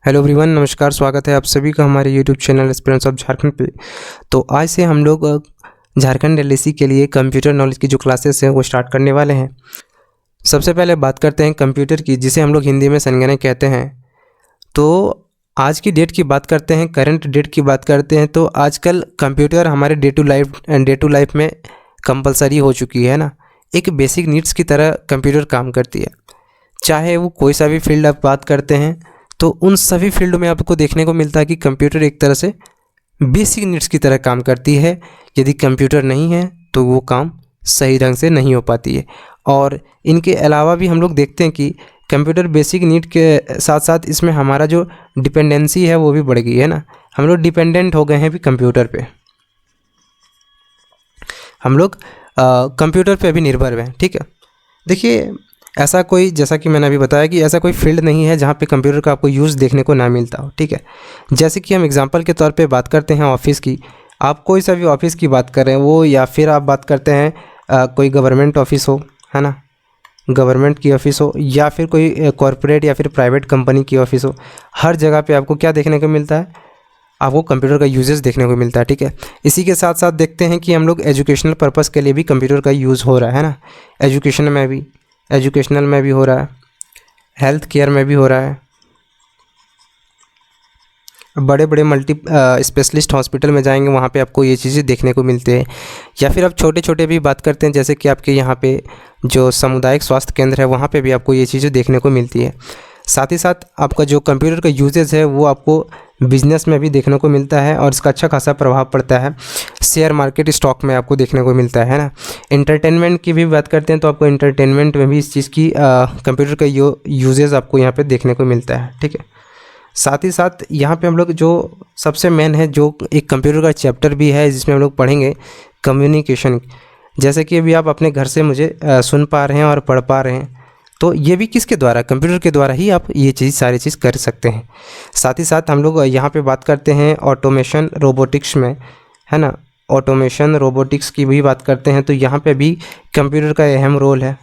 Hello everyone, नमस्कार। स्वागत है आप सभी का हमारे YouTube channel aspirants of Jharkhand पे। तो आज से हम लोग झारखंड एलएसी के लिए कंप्यूटर नॉलेज की जो क्लासेस हैं वो स्टार्ट करने वाले हैं। सबसे पहले बात करते हैं कंप्यूटर की, जिसे हम लोग हिंदी में संगणक कहते हैं। तो आज की डेट की बात करते हैं, करंट डेट की बात करते हैं। तो आजकल कंप्यूटर हमारे डे टू लाइफ में कंपलसरी हो चुकी है ना। एक बेसिक नीड्स की तरह कंप्यूटर काम करती है। चाहे वो कोई सा भी फील्ड आप बात करते हैं, तो उन सभी फील्ड में आपको देखने को मिलता है कि कंप्यूटर एक तरह से बेसिक नीड्स की तरह काम करती है। यदि कंप्यूटर नहीं है तो वो काम सही ढंग से नहीं हो पाती है। और इनके अलावा भी हम लोग देखते हैं कि कंप्यूटर बेसिक नीड के साथ साथ इसमें हमारा जो डिपेंडेंसी है वो भी बढ़ गई है ना। हम लोग डिपेंडेंट हो गए हैं भी कंप्यूटर पे। हम लोग कंप्यूटर पे भी निर्भर हैं। ठीक है, देखिए ऐसा कोई, जैसा कि मैंने अभी बताया कि ऐसा कोई फील्ड नहीं है जहाँ पे कंप्यूटर का आपको यूज़ देखने को ना मिलता हो। ठीक है, जैसे कि हम एग्जांपल के तौर पे बात करते हैं ऑफिस की। आप कोई सा भी ऑफिस की बात कर रहे हैं वो, या फिर आप बात करते हैं कोई गवर्नमेंट ऑफिस हो, है ना, गवर्नमेंट की ऑफिस हो, या फिर कोई कॉरपोरेट या फिर प्राइवेट कंपनी की ऑफिस हो, हर जगह पे आपको क्या देखने को मिलता है? आपको कंप्यूटर का यूजेस देखने को मिलता है। ठीक है, इसी के साथ साथ देखते हैं कि हम लोग एजुकेशनल पर्पज़ के लिए भी कंप्यूटर का यूज़ हो रहा है ना। एजुकेशनल में भी हो रहा है, हेल्थ केयर में भी हो रहा है। बड़े बड़े मल्टी स्पेशलिस्ट हॉस्पिटल में जाएंगे, वहाँ पे आपको ये चीज़ें देखने को मिलते हैं। या फिर आप छोटे छोटे भी बात करते हैं, जैसे कि आपके यहाँ पे जो सामुदायिक स्वास्थ्य केंद्र है वहाँ पे भी आपको ये चीज़ें देखने को मिलती है। साथ ही साथ आपका जो कंप्यूटर का यूजेज है वो आपको बिजनेस में भी देखने को मिलता है, और इसका अच्छा खासा प्रभाव पड़ता है शेयर मार्केट, स्टॉक में आपको देखने को मिलता है ना। एंटरटेनमेंट की भी बात करते हैं तो आपको एंटरटेनमेंट में भी इस चीज़ की कंप्यूटर का यूजेज आपको यहाँ पे देखने को मिलता है। ठीक है, साथ ही साथ यहाँ पे हम लोग जो सबसे मेन है, जो एक कंप्यूटर का चैप्टर भी है जिसमें हम लोग पढ़ेंगे कम्युनिकेशन। जैसे कि अभी आप अपने घर से मुझे सुन पा रहे हैं और पढ़ पा रहे हैं, तो ये भी किसके द्वारा? कंप्यूटर के द्वारा ही आप ये सारी चीज़ कर सकते हैं। साथ ही साथ हम लोग यहाँ पे बात करते हैं ऑटोमेशन रोबोटिक्स में, है ना। ऑटोमेशन रोबोटिक्स की भी बात करते हैं तो यहाँ पे भी कंप्यूटर का अहम रोल है,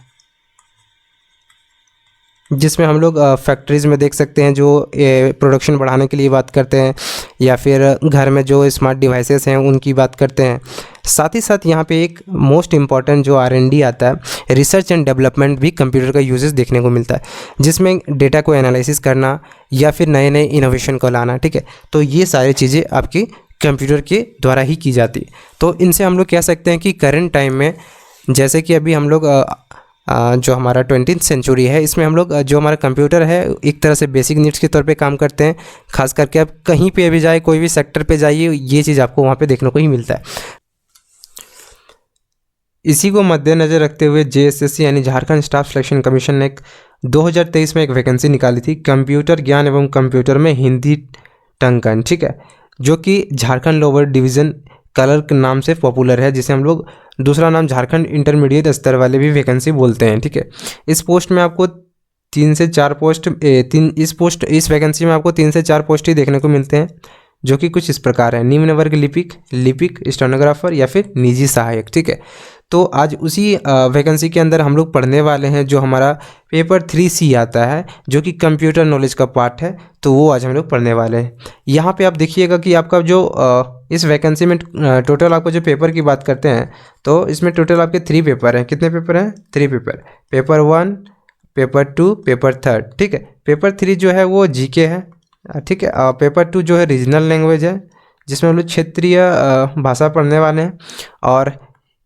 जिसमें हम लोग फैक्ट्रीज़ में देख सकते हैं जो प्रोडक्शन बढ़ाने के लिए बात करते हैं, या फिर घर में जो स्मार्ट डिवाइसेस हैं उनकी बात करते हैं। साथ ही साथ यहाँ पे एक मोस्ट इम्पॉर्टेंट जो R&D आता है, रिसर्च एंड डेवलपमेंट, भी कंप्यूटर का यूजेस देखने को मिलता है, जिसमें डेटा को एनालिसिस करना या फिर नए नए इनोवेशन को लाना। ठीक है, तो ये सारी चीज़ें आपकी कंप्यूटर के द्वारा ही की जाती है। तो इनसे हम लोग कह सकते हैं कि करंट टाइम में, जैसे कि अभी हम लोग जो हमारा 20th सेंचुरी है, इसमें हम लोग जो हमारा कंप्यूटर है एक तरह से बेसिक नीड्स के तौर पे काम करते हैं। खास करके आप कहीं पे भी जाए, कोई भी सेक्टर पे जाइए, ये चीज़ आपको वहाँ पे देखने को ही मिलता है। इसी को मद्देनज़र रखते हुए JSSC यानी झारखंड स्टाफ सिलेक्शन कमीशन ने 2023 में एक वैकेंसी निकाली थी, कंप्यूटर ज्ञान एवं कंप्यूटर में हिंदी टंकन। ठीक है, जो कि झारखंड लोअर डिवीज़न क्लर्क नाम से पॉपुलर है, जिसे हम लोग दूसरा नाम झारखंड इंटरमीडिएट स्तर वाले भी वैकेंसी बोलते हैं। ठीक है, इस पोस्ट में आपको 3 से 4 पोस्ट इस वैकेंसी में आपको 3 से 4 पोस्ट ही देखने को मिलते हैं, जो कि कुछ इस प्रकार है: निम्न वर्ग लिपिक, स्टेनोग्राफर या फिर निजी सहायक। ठीक है, तो आज उसी वैकेंसी के अंदर हम लोग पढ़ने वाले हैं जो हमारा पेपर 3C आता है, जो कि कंप्यूटर नॉलेज का पार्ट है। तो वो आज हम लोग पढ़ने वाले हैं। यहाँ पे आप देखिएगा कि आपका जो इस वैकेंसी में टोटल आपको जो पेपर की बात करते हैं, तो इसमें टोटल आपके 3 पेपर हैं। कितने पेपर हैं? 3 पेपर। Paper 1, paper 2, paper 3। ठीक है, पेपर 3 जो है वो GK है। ठीक है, पेपर 2 जो है रीजनल लैंग्वेज है, जिसमें हम लोग क्षेत्रीय भाषा पढ़ने वाले हैं, और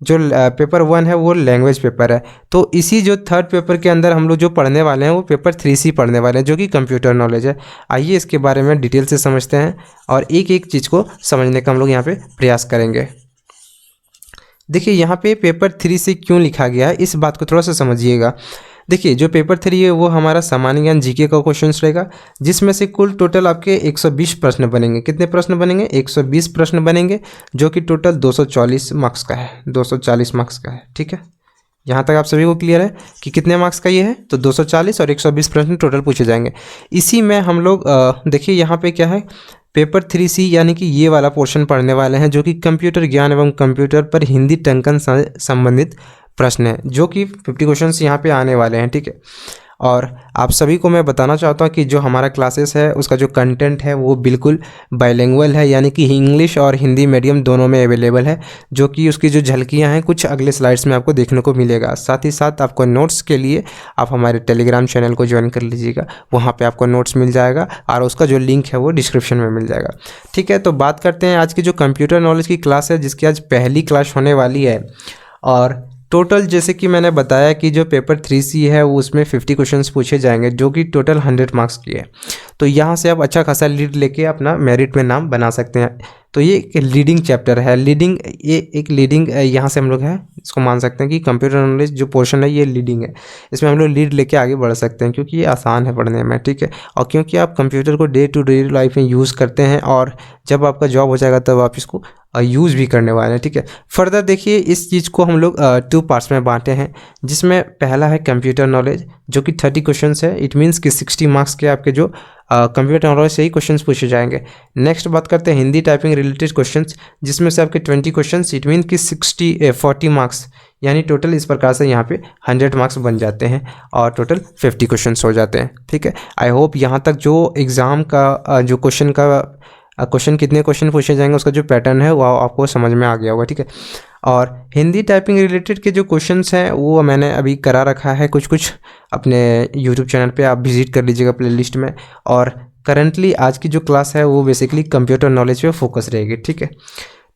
जो पेपर 1 है वो लैंग्वेज पेपर है। तो इसी जो 3rd पेपर के अंदर हम लोग जो पढ़ने वाले हैं वो पेपर 3C पढ़ने वाले हैं, जो कि कंप्यूटर नॉलेज है। आइए इसके बारे में डिटेल से समझते हैं और एक एक चीज़ को समझने का हम लोग यहाँ पे प्रयास करेंगे। देखिए यहाँ पे पेपर 3C क्यों लिखा गया है, इस बात को थोड़ा सा समझिएगा। देखिए जो पेपर 3 है वो हमारा सामान्य ज्ञान GK का क्वेश्चन रहेगा, जिसमें से कुल टोटल आपके 120 प्रश्न बनेंगे। कितने प्रश्न बनेंगे? 120 प्रश्न बनेंगे, जो कि टोटल 240 मार्क्स का है, 240 मार्क्स का है। ठीक है, यहाँ तक आप सभी को क्लियर है कि कितने मार्क्स का ये है? तो 240 और 120 प्रश्न टोटल पूछे जाएंगे। इसी में हम लोग देखिए यहाँ पे क्या है, पेपर 3C यानी कि ये वाला पोर्शन पढ़ने वाले हैं, जो कि कंप्यूटर ज्ञान एवं कंप्यूटर पर हिंदी टंकन संबंधित प्रश्न है, जो कि 50 क्वेश्चंस यहाँ पे आने वाले हैं। ठीक है, और आप सभी को मैं बताना चाहता हूँ कि जो हमारा क्लासेस है उसका जो कंटेंट है वो बिल्कुल बाइलिंगुअल है, यानी कि इंग्लिश और हिंदी मीडियम दोनों में अवेलेबल है, जो कि उसकी जो झलकियाँ हैं कुछ अगले स्लाइड्स में आपको देखने को मिलेगा। साथ ही साथ आपको नोट्स के लिए आप हमारे टेलीग्राम चैनल को ज्वाइन कर लीजिएगा, वहाँ पे आपको नोट्स मिल जाएगा और उसका जो लिंक है वो डिस्क्रिप्शन में मिल जाएगा। ठीक है, तो बात करते हैं आज की जो कंप्यूटर नॉलेज की क्लास है, जिसकी आज पहली क्लास होने वाली है। और टोटल जैसे कि मैंने बताया कि जो पेपर 3C है वो उसमें 50 क्वेश्चंस पूछे जाएंगे, जो कि टोटल 100 मार्क्स की है। तो यहाँ से आप अच्छा खासा लीड लेके अपना मेरिट में नाम बना सकते हैं। तो ये एक लीडिंग चैप्टर है, ये एक लीडिंग यहाँ से हम लोग है इसको मान सकते हैं कि कंप्यूटर नॉलेज जो पोर्शन है ये लीडिंग है, इसमें हम लोग लीड लेके आगे बढ़ सकते हैं, क्योंकि ये आसान है पढ़ने में। ठीक है, और क्योंकि आप कंप्यूटर को डे टू डे लाइफ में यूज़ करते हैं और जब आपका जॉब हो जाएगा तब आप इसको यूज़ भी करने वाले हैं। ठीक है, फर्दर देखिए इस चीज़ को हम लोग 2 पार्ट्स में बांटे हैं, जिसमें पहला है कंप्यूटर नॉलेज जो कि 30 क्वेश्चंस है। इट मीन्स कि 60 मार्क्स के आपके जो कंप्यूटर नॉलेज से ही क्वेश्चंस पूछे जाएंगे। नेक्स्ट बात करते हैं हिंदी टाइपिंग रिलेटेड क्वेश्चंस, जिसमें से आपके 20 क्वेश्चंस, इट मीन कि 40 मार्क्स, यानी टोटल इस प्रकार से यहाँ पे 100 मार्क्स बन जाते हैं और टोटल 50 क्वेश्चंस हो जाते हैं। ठीक है, आई होप यहाँ तक जो एग्ज़ाम का जो क्वेश्चन कितने क्वेश्चन पूछे जाएंगे उसका जो पैटर्न है वो आपको समझ में आ गया होगा। ठीक है, और हिंदी टाइपिंग रिलेटेड के जो क्वेश्चंस हैं वो मैंने अभी करा रखा है कुछ अपने यूट्यूब चैनल पे, आप विजिट कर लीजिएगा प्लेलिस्ट में। और करंटली आज की जो क्लास है वो बेसिकली कंप्यूटर नॉलेज पे फोकस रहेगी। ठीक है,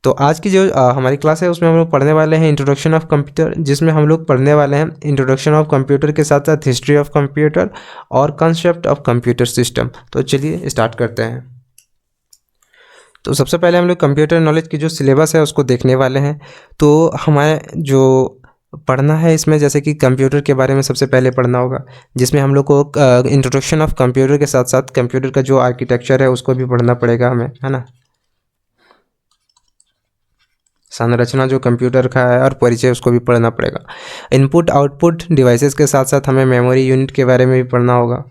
तो आज की जो हमारी क्लास है उसमें हम लोग पढ़ने वाले हैं इंट्रोडक्शन ऑफ कंप्यूटर, जिसमें हम लोग पढ़ने वाले हैं इंट्रोडक्शन ऑफ कंप्यूटर के साथ साथ हिस्ट्री ऑफ कंप्यूटर और कंसेप्ट ऑफ कंप्यूटर सिस्टम। तो चलिए स्टार्ट करते हैं। तो सबसे पहले हम लोग कंप्यूटर नॉलेज की जो सिलेबस है उसको देखने वाले हैं। तो हमारे जो पढ़ना है इसमें जैसे कि कंप्यूटर के बारे में सबसे पहले पढ़ना होगा, जिसमें हम लोग को इंट्रोडक्शन ऑफ कंप्यूटर के साथ साथ कंप्यूटर का जो आर्किटेक्चर है उसको भी पढ़ना पड़ेगा हमें, है ना। संरचना जो कंप्यूटर का है और परिचय उसको भी पढ़ना पड़ेगा। इनपुट आउटपुट डिवाइसेस के साथ साथ हमें मेमोरी यूनिट के बारे में भी पढ़ना होगा।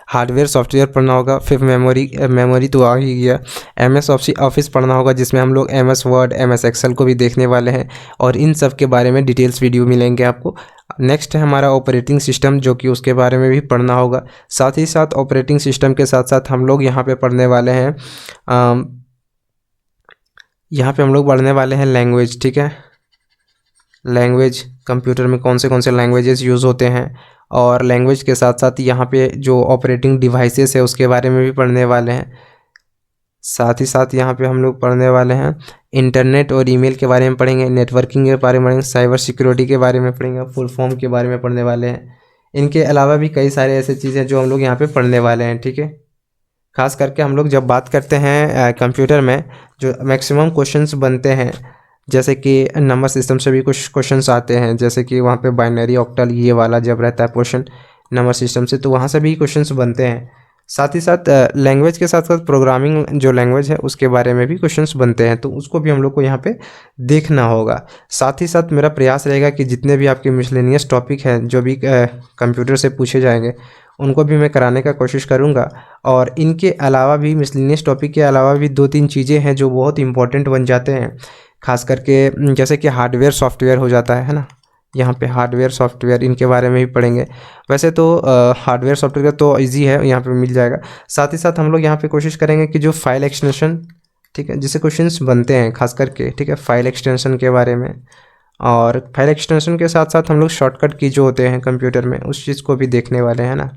हार्डवेयर सॉफ्टवेयर पढ़ना होगा। फिर मेमोरी तो आ ही गया। MS ऑफिस पढ़ना होगा, जिसमें हम लोग MS वर्ड, MS एक्सेल को भी देखने वाले हैं और इन सब के बारे में डिटेल्स वीडियो मिलेंगे आपको। नेक्स्ट है हमारा ऑपरेटिंग सिस्टम, जो कि उसके बारे में भी पढ़ना होगा। साथ ही साथ ऑपरेटिंग सिस्टम के साथ साथ हम लोग यहाँ पे पढ़ने वाले हैं लैंग्वेज। ठीक है, लैंग्वेज कंप्यूटर में कौन से लैंग्वेजेस यूज़ होते हैं, और लैंग्वेज के साथ साथ यहाँ पे जो ऑपरेटिंग डिवाइसेस है उसके बारे में भी पढ़ने वाले हैं। साथ ही साथ यहाँ पे हम लोग पढ़ने वाले हैं इंटरनेट और ईमेल के बारे में पढ़ेंगे, नेटवर्किंग के बारे में पढ़ेंगे, साइबर सिक्योरिटी के बारे में पढ़ेंगे, फुल फॉर्म के बारे में पढ़ने वाले हैं। इनके अलावा भी कई सारे ऐसे चीज़ें जो हम लोग यहाँ पे पढ़ने वाले हैं। ठीक है, खास करके हम लोग जब बात करते हैं कंप्यूटर में जो मैक्सिमम क्वेश्चंस बनते हैं, जैसे कि नंबर सिस्टम से भी कुछ क्वेश्चंस आते हैं, जैसे कि वहाँ पे बाइनरी ऑक्टल ये वाला जब रहता है पोर्शन नंबर सिस्टम से, तो वहाँ से भी क्वेश्चंस बनते हैं। साथ ही साथ लैंग्वेज के साथ साथ प्रोग्रामिंग जो लैंग्वेज है उसके बारे में भी क्वेश्चंस बनते हैं, तो उसको भी हम लोग को यहाँ पे देखना होगा। साथ ही साथ मेरा प्रयास रहेगा कि जितने भी आपके मिसलेनियस टॉपिक हैं जो भी कंप्यूटर से पूछे जाएंगे उनको भी मैं कराने का कोशिश करूँगा। और इनके अलावा भी मिसलेनियस टॉपिक के अलावा भी 2-3 चीज़ें हैं जो बहुत इंपॉर्टेंट बन जाते हैं, खास करके जैसे कि हार्डवेयर सॉफ्टवेयर हो जाता है ना। यहाँ पे हार्डवेयर सॉफ्टवेयर इनके बारे में भी पढ़ेंगे। वैसे तो हार्डवेयर सॉफ्टवेयर तो इजी है, यहाँ पे मिल जाएगा। साथ ही साथ हम लोग यहाँ पे कोशिश करेंगे कि जो फाइल एक्सटेंशन, ठीक है, जिससे क्वेश्चंस बनते हैं खास करके, ठीक है, फाइल एक्सटेंशन के बारे में। और फाइल एक्सटेंशन के साथ साथ हम लोग शॉर्टकट की जो होते हैं कंप्यूटर में उस चीज़ को भी देखने वाले हैं ना।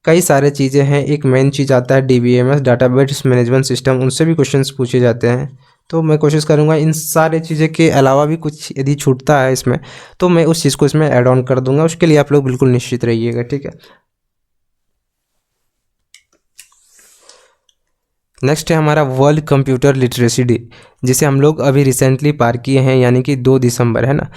कई सारे चीज़ें हैं, एक मेन चीज़ आता है DBMS डाटाबेस मैनेजमेंट सिस्टम, उनसे भी क्वेश्चंस पूछे जाते हैं। तो मैं कोशिश करूँगा इन सारे चीज़ें के अलावा भी कुछ यदि छूटता है इसमें तो मैं उस चीज़ को इसमें ऐड ऑन कर दूंगा, उसके लिए आप लोग बिल्कुल निश्चित रहिएगा। ठीक है, नेक्स्ट है हमारा वर्ल्ड कंप्यूटर लिटरेसी डे, जिसे हम लोग अभी रिसेंटली पार किए हैं, यानी कि 2 दिसंबर, है ना।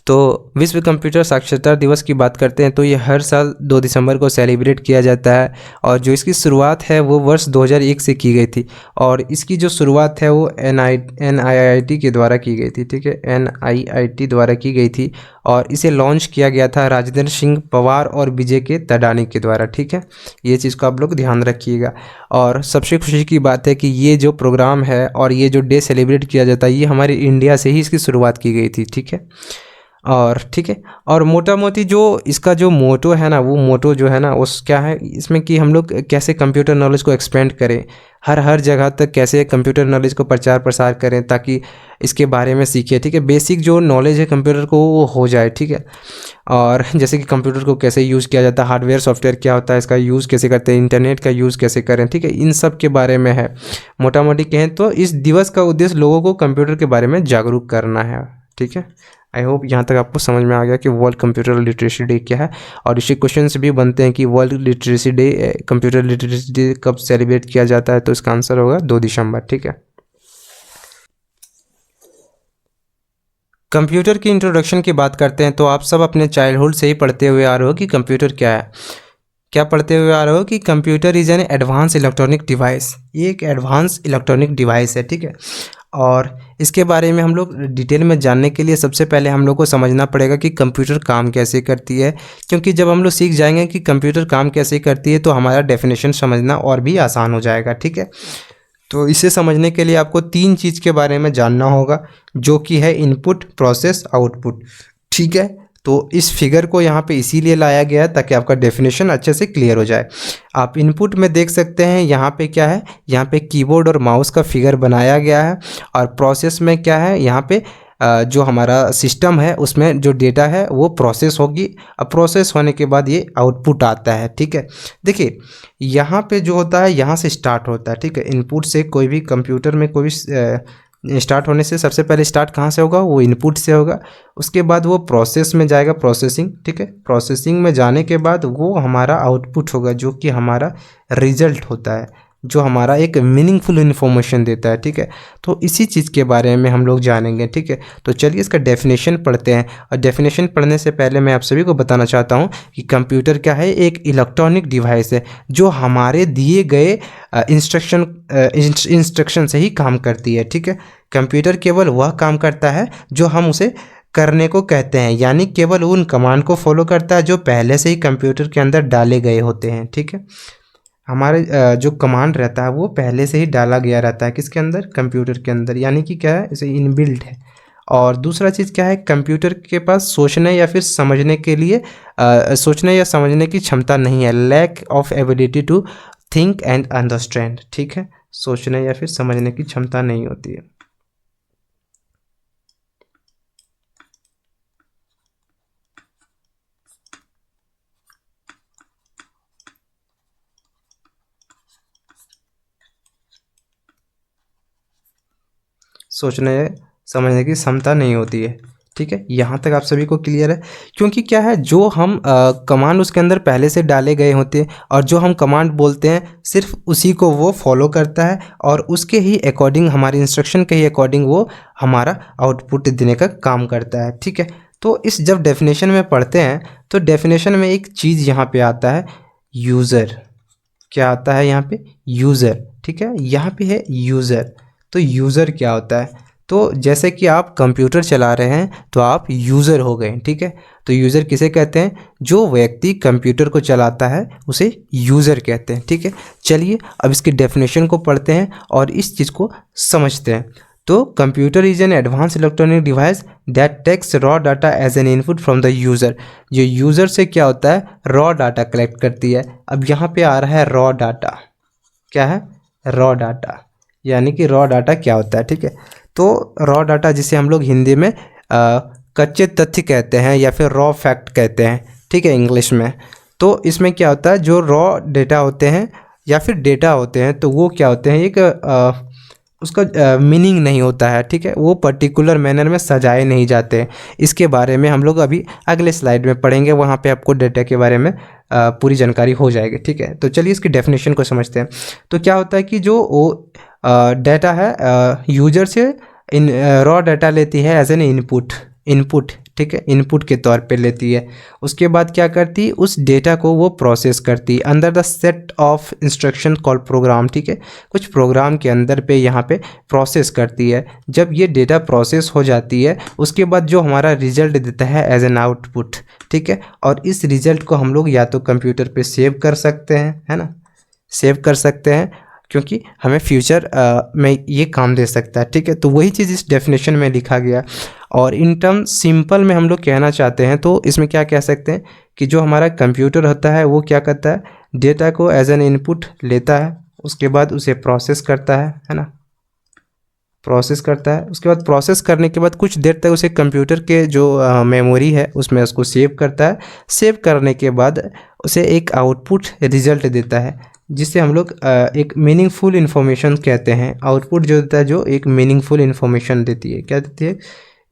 तो विश्व कंप्यूटर साक्षरता दिवस की बात करते हैं तो ये हर साल 2 दिसंबर को सेलिब्रेट किया जाता है और जो इसकी शुरुआत है वो वर्ष 2001 से की गई थी और इसकी जो शुरुआत है वो NIIT के द्वारा की गई थी, ठीक है, NIIT द्वारा की गई थी और इसे लॉन्च किया गया था राजेंद्र सिंह पवार और विजय के तडानी के द्वारा, ठीक है। ये चीज़ को आप लोग ध्यान रखिएगा। और सबसे खुशी की बात है कि ये जो प्रोग्राम है और ये जो डे सेलिब्रेट किया जाता है ये हमारे इंडिया से ही इसकी शुरुआत की गई थी, ठीक है। और ठीक है, और मोटा मोटी जो इसका जो मोटो है ना, वो मोटो जो है ना उस क्या है इसमें कि हम लोग कैसे कंप्यूटर नॉलेज को एक्सपेंड करें, हर जगह तक कैसे कंप्यूटर नॉलेज को प्रचार प्रसार करें ताकि इसके बारे में सीखें, ठीक है। बेसिक जो नॉलेज है कंप्यूटर को वो हो जाए, ठीक है। और जैसे कि कंप्यूटर को कैसे यूज़ किया जाता है, हार्डवेयर सॉफ्टवेयर क्या होता है, इसका यूज़ कैसे करते हैं, इंटरनेट का यूज़ कैसे करें, ठीक है, इन सब के बारे में है। मोटा मोटी कहें तो इस दिवस का उद्देश्य लोगों को कंप्यूटर के बारे में जागरूक करना है, ठीक है। आई होप यहाँ तक आपको समझ में आ गया कि वर्ल्ड कंप्यूटर लिटरेसी डे क्या है। और इसी क्वेश्चन भी बनते हैं कि world literacy day, computer literacy day कब सेलिब्रेट किया जाता है, तो इसका आंसर होगा 2 दिसंबर, ठीक है। कंप्यूटर की इंट्रोडक्शन की बात करते हैं तो आप सब अपने चाइल्डहुड से ही पढ़ते हुए आ रहे हो कि कंप्यूटर क्या है। क्या पढ़ते हुए आ रहे हो कि computer is an advance electronic device. ये एक एडवांस इलेक्ट्रॉनिक डिवाइस है, ठीक है। और इसके बारे में हम लोग डिटेल में जानने के लिए सबसे पहले हम लोग को समझना पड़ेगा कि कंप्यूटर काम कैसे करती है, क्योंकि जब हम लोग सीख जाएंगे कि कंप्यूटर काम कैसे करती है तो हमारा डेफिनेशन समझना और भी आसान हो जाएगा, ठीक है। तो इसे समझने के लिए आपको 3 चीज़ के बारे में जानना होगा, जो कि है इनपुट, प्रोसेस, आउटपुट, ठीक है। तो इस फिगर को यहाँ पे इसीलिए लाया गया है ताकि आपका डेफिनेशन अच्छे से क्लियर हो जाए। आप इनपुट में देख सकते हैं यहाँ पे क्या है, यहाँ पे कीबोर्ड और माउस का फिगर बनाया गया है। और प्रोसेस में क्या है, यहाँ पे जो हमारा सिस्टम है उसमें जो डेटा है वो प्रोसेस होगी। अब प्रोसेस होने के बाद ये आउटपुट आता है, ठीक है। देखिए यहाँ पे जो होता है यहाँ से स्टार्ट होता है, ठीक है। इनपुट से कोई भी कंप्यूटर में कोई भी स्टार्ट होने से सबसे पहले स्टार्ट कहाँ से होगा, वो इनपुट से होगा। उसके बाद वो प्रोसेस में जाएगा, प्रोसेसिंग, ठीक है। प्रोसेसिंग में जाने के बाद वो हमारा आउटपुट होगा, जो कि हमारा रिजल्ट होता है, जो हमारा एक मीनिंगफुल इन्फॉर्मेशन देता है, ठीक है। तो इसी चीज़ के बारे में हम लोग जानेंगे, ठीक है। तो चलिए इसका डेफिनेशन पढ़ते हैं। और डेफिनेशन पढ़ने से पहले मैं आप सभी को बताना चाहता हूँ कि कंप्यूटर क्या है, एक इलेक्ट्रॉनिक डिवाइस है जो हमारे दिए गए इंस्ट्रक्शन से ही काम करती है, ठीक है। कंप्यूटर केवल वह काम करता है जो हम उसे करने को कहते हैं, यानी केवल उन कमांड को फॉलो करता है जो पहले से ही कंप्यूटर के अंदर डाले गए होते हैं, ठीक है। हमारे जो कमांड रहता है वो पहले से ही डाला गया रहता है, किसके अंदर, कंप्यूटर के अंदर, यानी कि क्या है, इसे इनबिल्ट है। और दूसरा चीज़ क्या है, कंप्यूटर के पास सोचने या फिर समझने के लिए सोचने या समझने की क्षमता नहीं है, lack of ability to think and understand, ठीक है। सोचने या फिर समझने की क्षमता नहीं होती है। सोचने समझने की क्षमता नहीं होती है, ठीक है। यहाँ तक आप सभी को क्लियर है, क्योंकि क्या है, जो हम कमांड उसके अंदर पहले से डाले गए होते हैं और जो हम कमांड बोलते हैं सिर्फ उसी को वो फॉलो करता है और उसके ही अकॉर्डिंग, हमारे इंस्ट्रक्शन के ही अकॉर्डिंग वो हमारा आउटपुट देने का काम करता है, ठीक है। तो इस जब डेफिनेशन में पढ़ते हैं तो डेफिनेशन में एक चीज़ यहाँ पे आता है, यूज़र। क्या आता है यहाँ पे, यूज़र, ठीक है। यहाँ पे है यूज़र। तो यूज़र क्या होता है, तो जैसे कि आप कंप्यूटर चला रहे हैं तो आप यूज़र हो गए, ठीक है। तो यूज़र किसे कहते हैं, जो व्यक्ति कंप्यूटर को चलाता है उसे यूज़र कहते हैं, ठीक है। चलिए अब इसकी डेफिनेशन को पढ़ते हैं और इस चीज़ को समझते हैं। तो computer is an advance electronic device that takes raw data as an input from the user. जो यूज़र से क्या होता है, रॉ डाटा कलेक्ट करती है। अब यहाँ पे आ रहा है रॉ डाटा, क्या है, रॉ डाटा, यानी कि रॉ डाटा क्या होता है, ठीक है। तो रॉ डाटा जिसे हम लोग हिंदी में कच्चे तथ्य कहते हैं या फिर रॉ फैक्ट कहते हैं, ठीक है, इंग्लिश में। तो इसमें क्या होता है, जो रॉ डेटा होते हैं या फिर डेटा होते हैं तो वो क्या होते हैं, एक उसका मीनिंग नहीं होता है, ठीक है। वो पर्टिकुलर मैनर में सजाए नहीं जाते हैं। इसके बारे में हम लोग अभी अगले स्लाइड में पढ़ेंगे, वहाँ पे आपको डेटा के बारे में पूरी जानकारी हो जाएगी, ठीक है। तो चलिए इसकी डेफिनेशन को समझते हैं। तो क्या होता है कि जो वो डाटा है यूजर से रॉ डाटा लेती है एज एन इनपुट, ठीक है, इनपुट के तौर पे लेती है। उसके बाद क्या करती है, उस डेटा को वो प्रोसेस करती है अंदर the set of instruction called programme, ठीक है, कुछ प्रोग्राम के अंदर पे यहाँ पे प्रोसेस करती है। जब ये डेटा प्रोसेस हो जाती है उसके बाद जो हमारा रिजल्ट देता है एज एन आउटपुट, ठीक है, और इस रिजल्ट को हम लोग या तो कंप्यूटर पे सेव कर सकते हैं, है ना, सेव कर सकते हैं क्योंकि हमें फ्यूचर में ये काम दे सकता है, ठीक है। तो वही चीज़ इस डेफिनेशन में लिखा गया। और इन टर्म सिंपल में हम लोग कहना चाहते हैं तो इसमें क्या कह सकते हैं कि जो हमारा कंप्यूटर होता है वो क्या करता है, डेटा को एज एन इनपुट लेता है, उसके बाद उसे प्रोसेस करता है ना, प्रोसेस करता है। उसके बाद प्रोसेस करने के बाद कुछ देर तक उसे कंप्यूटर के जो मेमोरी है उसमें उसको सेव करता है। सेव करने के बाद उसे एक आउटपुट रिजल्ट देता है जिसे हम लोग एक मीनिंगफुल इन्फॉर्मेशन कहते हैं। आउटपुट जो देता है जो एक मीनिंगफुल इन्फॉर्मेशन देती है, क्या देती है,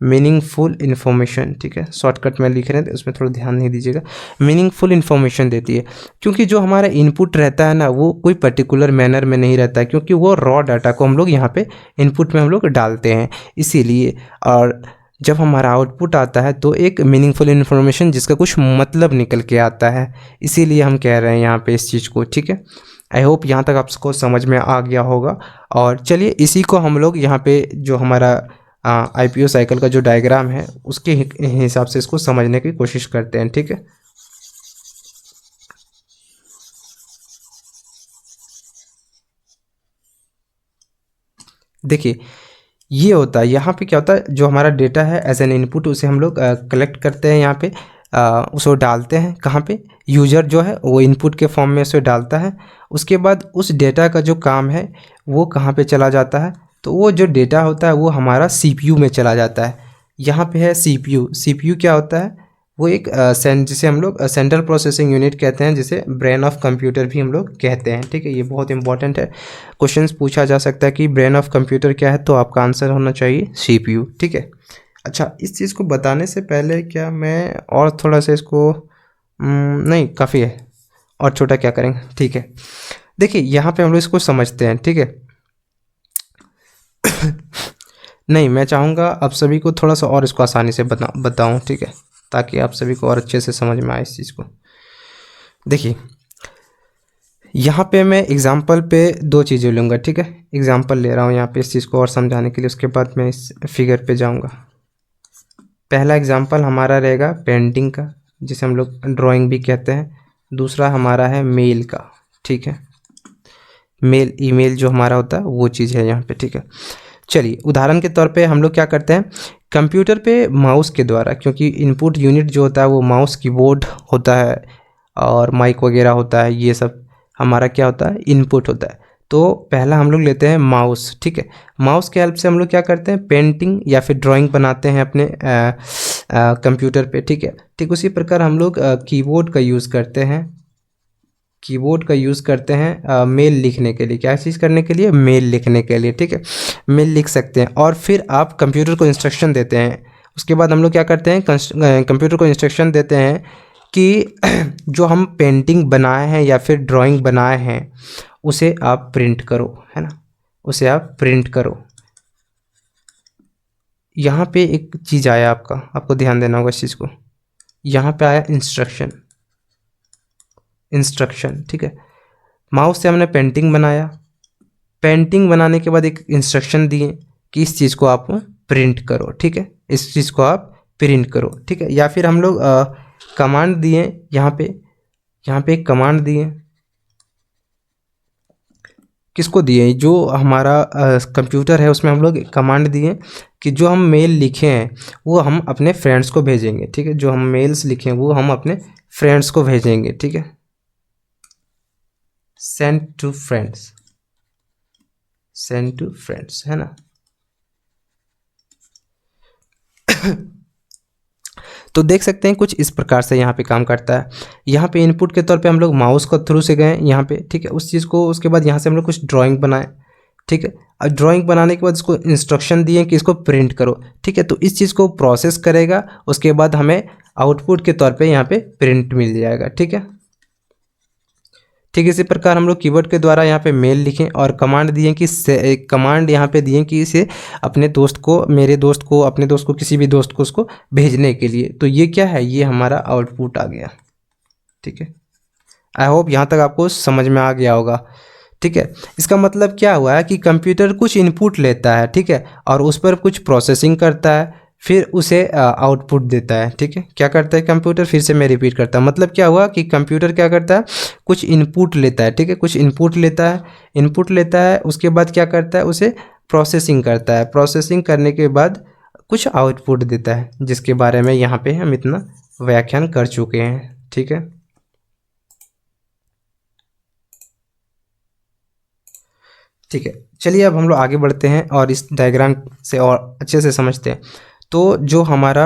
मीनिंगफुल इन्फॉर्मेशन, ठीक है, शॉर्टकट में लिख रहे हैं तो उसमें थोड़ा ध्यान नहीं दीजिएगा, मीनिंगफुल इन्फॉर्मेशन देती है। क्योंकि जो हमारा इनपुट रहता है ना वो कोई पर्टिकुलर मैनर में नहीं रहता है, क्योंकि वो रॉ डाटा को हम लोग यहाँ पे इनपुट में हम लोग डालते हैं इसीलिए। और जब हमारा आउटपुट आता है तो एक मीनिंगफुल इन्फॉर्मेशन जिसका कुछ मतलब निकल के आता है, इसीलिए हम कह रहे हैं यहाँ पे इस चीज़ को, ठीक है। आई होप यहाँ तक आपको समझ में आ गया होगा। और चलिए इसी को हम लोग यहाँ पे जो हमारा IPO साइकिल का जो डायग्राम है उसके हिसाब से इसको समझने की कोशिश करते हैं, ठीक है। देखिए ये होता है, यहाँ पे क्या होता है, जो हमारा डेटा है एज एन इनपुट उसे हम लोग कलेक्ट करते हैं, यहाँ पे उसको डालते हैं कहाँ पे, यूज़र जो है वो इनपुट के फॉर्म में उसे डालता है। उसके बाद उस डेटा का जो काम है वो कहाँ पे चला जाता है, तो वो जो डेटा होता है वो हमारा CPU में चला जाता है। यहाँ पे है CPU क्या होता है, वो एक जिसे हम लोग सेंट्रल प्रोसेसिंग यूनिट कहते हैं, जिसे ब्रेन ऑफ कंप्यूटर भी हम लोग कहते हैं, ठीक है। ये बहुत इंपॉर्टेंट है, क्वेश्चंस पूछा जा सकता है कि ब्रेन ऑफ कंप्यूटर क्या है, तो आपका आंसर होना चाहिए CPU, ठीक है। अच्छा, इस चीज़ को बताने से पहले क्या मैं और थोड़ा सा इसको नहीं काफ़ी है, और छोटा क्या करेंगे, ठीक है। देखिए यहाँ पे हम लोग इसको समझते हैं, ठीक है। नहीं, मैं चाहूँगा आप सभी को थोड़ा सा और इसको आसानी से बताऊँ, ठीक है, ताकि आप सभी को और अच्छे से समझ में आए इस चीज़ को। देखिए यहाँ पे मैं एग्जांपल पे दो चीज़ें लूँगा, ठीक है, एग्जांपल ले रहा हूँ यहाँ पे इस चीज़ को और समझाने के लिए, उसके बाद मैं इस फिगर पे जाऊँगा। पहला एग्जांपल हमारा रहेगा पेंटिंग का, जिसे हम लोग ड्राइंग भी कहते हैं। दूसरा हमारा है मेल का, ठीक है, मेल ईमेल जो हमारा होता है वो चीज़ है यहाँ पे, ठीक है। चलिए उदाहरण के तौर पे हम लोग क्या करते हैं, कंप्यूटर पे माउस के द्वारा, क्योंकि इनपुट यूनिट जो होता है वो माउस कीबोर्ड होता है और माइक वगैरह होता है, ये सब हमारा क्या होता है, इनपुट होता है। तो पहला हम लोग लेते हैं माउस, ठीक है। माउस के हेल्प से हम लोग क्या करते हैं, पेंटिंग या फिर ड्राइंग बनाते हैं अपने कंप्यूटर पे, ठीक है। ठीक उसी प्रकार हम लोग कीबोर्ड का यूज़ करते हैं, मेल लिखने के लिए, क्या चीज़ करने के लिए, मेल लिखने के लिए, ठीक है, मेल लिख सकते हैं। और फिर आप कंप्यूटर को इंस्ट्रक्शन देते हैं। उसके बाद हम लोग क्या करते हैं, कंप्यूटर को इंस्ट्रक्शन देते हैं कि जो हम पेंटिंग बनाए हैं या फिर ड्राइंग बनाए हैं उसे आप प्रिंट करो, है ना, उसे आप प्रिंट करो। यहाँ पे एक चीज़ आया आपको ध्यान देना होगा इस चीज़ को, यहाँ पे आया इंस्ट्रक्शन, ठीक है। माउस से हमने पेंटिंग बनाया, पेंटिंग बनाने के बाद एक इंस्ट्रक्शन दिए कि इस चीज़ को आप प्रिंट करो, ठीक है, इस चीज़ को आप प्रिंट करो, ठीक है। या फिर हम लोग कमांड दिए, यहाँ पे एक कमांड दिए, किसको दिए, जो हमारा कंप्यूटर है उसमें हम लोग कमांड दिए कि जो हम मेल लिखे हैं वो हम अपने फ्रेंड्स को भेजेंगे, ठीक है, जो हम मेल्स लिखे हैं वो हम अपने फ्रेंड्स को भेजेंगे, ठीक है, सेंड टू फ्रेंड्स, है ना। तो देख सकते हैं कुछ इस प्रकार से यहाँ पे काम करता है। यहाँ पे इनपुट के तौर पे हम लोग माउस को थ्रू से गए यहाँ पे, ठीक है, उस चीज़ को, उसके बाद यहाँ से हम लोग कुछ ड्राइंग बनाए, ठीक है। और ड्राइंग बनाने के बाद इसको इंस्ट्रक्शन दिए कि इसको प्रिंट करो, ठीक है। तो इस चीज़ को प्रोसेस करेगा, उसके बाद हमें आउटपुट के तौर पे यहाँ पे प्रिंट मिल जाएगा, ठीक है। ठीक इसी प्रकार हम लोग कीबोर्ड के द्वारा यहाँ पे मेल लिखें और कमांड दिए कि कमांड यहाँ पे दिए कि इसे अपने दोस्त को, मेरे दोस्त को, अपने दोस्त को, किसी भी दोस्त को उसको भेजने के लिए। तो ये क्या है, ये हमारा आउटपुट आ गया। ठीक है, आई होप यहाँ तक आपको समझ में आ गया होगा। ठीक है, इसका मतलब क्या हुआ है कि कंप्यूटर कुछ इनपुट लेता है, ठीक है, और उस पर कुछ प्रोसेसिंग करता है, फिर उसे आउटपुट देता है। ठीक है, क्या करता है कंप्यूटर, फिर से मैं रिपीट करता हूँ। मतलब क्या हुआ कि कंप्यूटर क्या करता है, कुछ इनपुट लेता है। ठीक है, कुछ इनपुट लेता है, उसके बाद क्या करता है, उसे प्रोसेसिंग करता है। प्रोसेसिंग करने के बाद कुछ आउटपुट देता है, जिसके बारे में यहाँ पे हम इतना व्याख्यान कर चुके हैं। ठीक है, ठीक है, चलिए अब हम लोग आगे बढ़ते हैं और इस डायग्राम से और अच्छे से समझते हैं। तो जो हमारा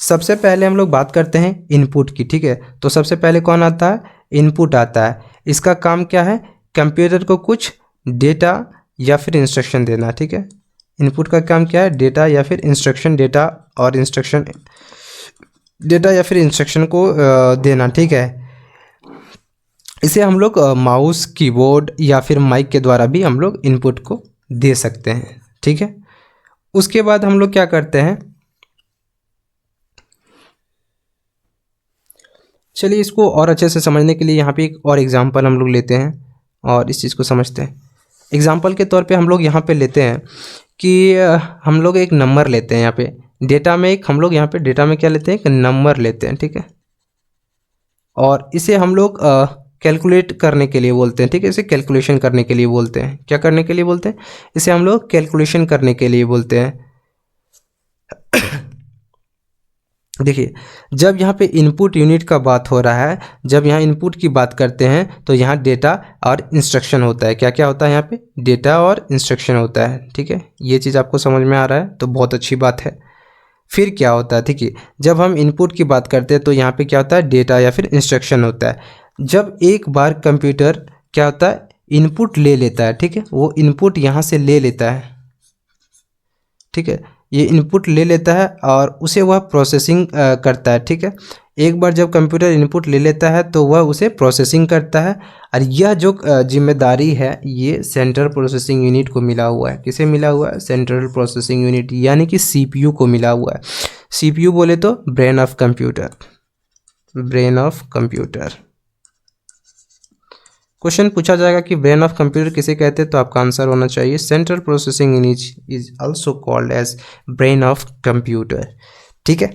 सबसे पहले हम लोग बात करते हैं इनपुट की। ठीक है, तो सबसे पहले कौन आता है, इनपुट आता है। इसका काम क्या है, कंप्यूटर को कुछ डेटा या फिर इंस्ट्रक्शन देना। ठीक है, इनपुट का काम क्या है, डेटा या फिर इंस्ट्रक्शन, डेटा या फिर इंस्ट्रक्शन को देना। ठीक है, इसे हम लोग माउस, कीबोर्ड या फिर माइक के द्वारा भी हम लोग इनपुट को दे सकते हैं। ठीक है, उसके बाद हम लोग क्या करते हैं, चलिए इसको और अच्छे से समझने के लिए यहाँ पे एक और एग्जांपल हम लोग लेते हैं और इस चीज़ को समझते हैं। एग्जांपल के तौर पे हम लोग यहाँ पे लेते हैं कि हम लोग एक नंबर लेते हैं। यहाँ पे डेटा में हम लोग यहाँ पे डेटा में क्या लेते हैं, एक नंबर लेते हैं। ठीक है, और इसे हम लोग कैलकुलेट करने के लिए बोलते हैं। ठीक है, इसे कैलकुलेशन करने के लिए बोलते हैं। क्या करने के लिए बोलते हैं, इसे हम लोग कैलकुलेशन करने के लिए बोलते हैं। देखिए, जब यहाँ पे इनपुट यूनिट का बात हो रहा है, जब यहाँ इनपुट की बात करते हैं तो यहाँ डेटा और इंस्ट्रक्शन होता है। क्या क्या होता है यहाँ पे, डेटा और इंस्ट्रक्शन होता है। ठीक है, ये चीज़ आपको समझ में आ रहा है तो बहुत अच्छी बात है। फिर क्या होता है, ठीक है, जब हम इनपुट की बात करते हैं तो यहाँ पे क्या होता है, डेटा या फिर इंस्ट्रक्शन होता है। जब एक बार कंप्यूटर क्या होता है, इनपुट ले लेता है। ठीक है, वो इनपुट यहाँ से ले लेता है। ठीक है, ये इनपुट ले लेता है और उसे वह प्रोसेसिंग करता है। ठीक है, एक बार जब कंप्यूटर इनपुट ले लेता है तो वह उसे प्रोसेसिंग करता है, और यह जो जिम्मेदारी है ये सेंट्रल प्रोसेसिंग यूनिट को मिला हुआ है। किसे मिला हुआ है, सेंट्रल प्रोसेसिंग यूनिट यानी कि सीपीयू को मिला हुआ है। सीपीयू बोले तो brain of computer, brain of computer. Question पूछा जाएगा कि ब्रेन ऑफ कंप्यूटर किसे कहते हैं, तो आपका आंसर होना चाहिए central processing unit is also called as brain of computer. ठीक है,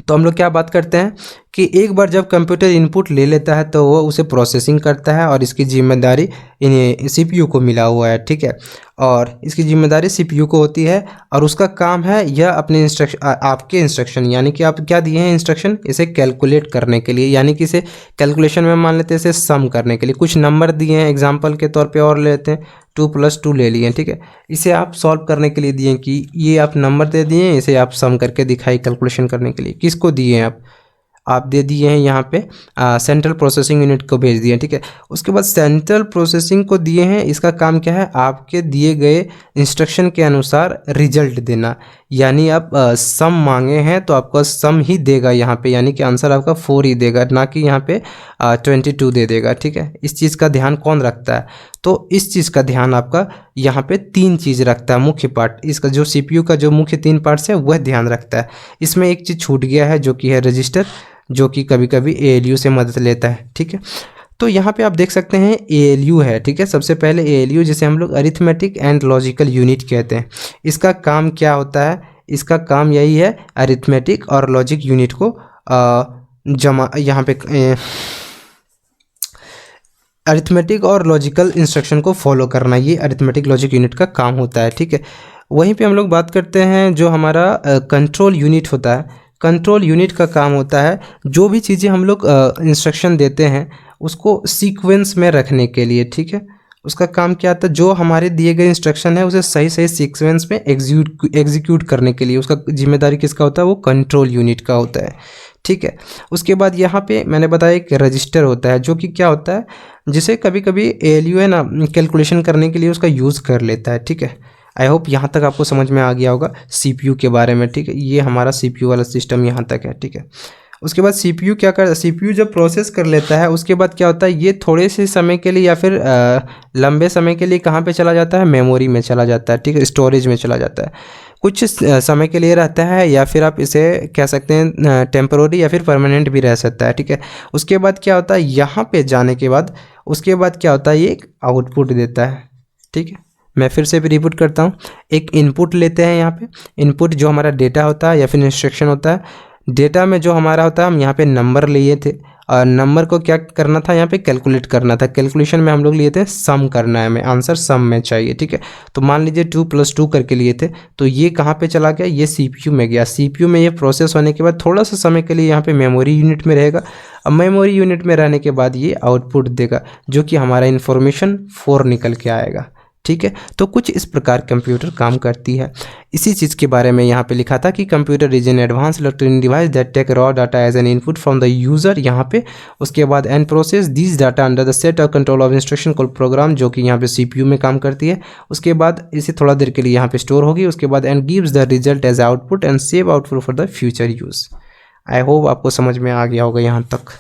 तो हम लोग क्या बात करते हैं कि एक बार जब कंप्यूटर इनपुट ले लेता है तो वो उसे प्रोसेसिंग करता है और इसकी जिम्मेदारी सीपीयू को मिला हुआ है। ठीक है, और इसकी जिम्मेदारी सीपीयू को होती है और उसका काम है यह अपने आपके इंस्ट्रक्शन यानी कि आप क्या दिए हैं इंस्ट्रक्शन, इसे कैलकुलेट करने के लिए, यानी कि इसे कैलकुलेशन में मान लेते हैं, इसे सम करने के लिए कुछ नंबर दिए हैं एग्जाम्पल के तौर पे और लेते हैं 2 + 2 ले लिए। ठीक है, इसे आप सॉल्व करने के लिए दिए कि ये आप नंबर दे दिए, इसे आप सम करके दिखाई कैलकुलेशन करने के लिए। किसको दिए हैं आप दे दिए हैं यहाँ पे सेंट्रल प्रोसेसिंग यूनिट को भेज दिए। ठीक है, उसके बाद सेंट्रल प्रोसेसिंग को दिए हैं, इसका काम क्या है, आपके दिए गए इंस्ट्रक्शन के अनुसार रिजल्ट देना। यानी आप सम मांगे हैं तो आपका सम ही देगा यहाँ पे, यानी कि आंसर आपका 4 ही देगा, ना कि यहाँ पे 22 दे देगा। ठीक है, इस चीज़ का ध्यान कौन रखता है, तो इस चीज़ का ध्यान आपका यहाँ पे 3 चीज़ रखता है। मुख्य पार्ट इसका जो सीपीयू का जो मुख्य 3 पार्ट्स है वह ध्यान रखता है। इसमें एक चीज़ छूट गया है जो कि है रजिस्टर, जो कि कभी कभी एएलयू से मदद लेता है। ठीक है, तो यहाँ पे आप देख सकते हैं एएलयू है। ठीक है, सबसे पहले एएलयू जिसे हम लोग अरिथमेटिक एंड लॉजिकल यूनिट कहते हैं, इसका काम क्या होता है, इसका काम यही है अरिथमेटिक और लॉजिक यूनिट को जमा यहाँ पे अरिथमेटिक और लॉजिकल इंस्ट्रक्शन को फॉलो करना, ये अरिथमेटिक लॉजिक यूनिट का काम होता है। ठीक है, वहीं पे हम लोग बात करते हैं जो हमारा कंट्रोल यूनिट होता है। कंट्रोल यूनिट का काम होता है जो भी चीज़ें हम लोग इंस्ट्रक्शन देते हैं उसको सीक्वेंस में रखने के लिए। ठीक है, उसका काम क्या आता है, जो हमारे दिए गए इंस्ट्रक्शन है उसे सही सही सीक्वेंस में एग्जीक्यूट करने के लिए उसका जिम्मेदारी किसका होता है, वो कंट्रोल यूनिट का होता है। ठीक है, उसके बाद यहाँ पे मैंने बताया एक रजिस्टर होता है जो कि क्या होता है, जिसे कभी कभी एएलयू है ना कैलकुलेशन करने के लिए उसका यूज़ कर लेता है। ठीक है, आई होप यहाँ तक आपको समझ में आ गया होगा सीपीयू के बारे में। ठीक है, ये हमारा सीपीयू वाला सिस्टम यहाँ तक है। ठीक है, उसके बाद सीपीयू क्या कर सीपीयू जब प्रोसेस कर लेता है उसके बाद क्या होता है, ये थोड़े से समय के लिए या फिर लंबे समय के लिए कहाँ पे चला जाता है, मेमोरी में चला जाता है, ठीक है, स्टोरेज में चला जाता है, कुछ समय के लिए रहता है, या फिर आप इसे कह सकते हैं टेम्परोरी या फिर परमानेंट भी रह सकता है, ठीक है। उसके बाद क्या होता है, यहाँ पे जाने के बाद उसके बाद क्या होता है, ये एक आउटपुट देता है, ठीक है। मैं फिर से भी रिपीट करता हूँ, एक इनपुट लेते हैं यहाँ पे, इनपुट जो हमारा डेटा होता है या फिर इंस्ट्रक्शन होता है, डेटा में जो हमारा होता है, हम यहाँ पे नंबर लिए थे और नंबर को क्या करना था, यहाँ पे कैलकुलेट करना था, कैलकुलेशन में हम लोग लिए थे सम करना है, हमें आंसर सम में चाहिए, ठीक है। तो मान लीजिए 2 + 2 करके लिए थे, तो ये कहाँ पे चला गया, ये सीपीयू में गया, सीपीयू में ये प्रोसेस होने के बाद थोड़ा सा समय के लिए यहाँ पे मेमोरी यूनिट में रहेगा। अब मेमोरी यूनिट में रहने के बाद ये आउटपुट देगा जो कि हमारा इन्फॉर्मेशन 4 निकल के आएगा, ठीक है। तो कुछ इस प्रकार कंप्यूटर काम करती है। इसी चीज़ के बारे में यहाँ पे लिखा था कि computer is an advance electronic device that take raw data as an input from the user, यहाँ पे उसके बाद and process this data under the set of control of instruction called program, जो कि यहाँ पे सीपीयू में काम करती है। उसके बाद इसे थोड़ा देर के लिए यहाँ पे स्टोर होगी, उसके बाद and gives the result as output and save output for the future use. I hope आपको समझ में आ गया होगा यहाँ तक।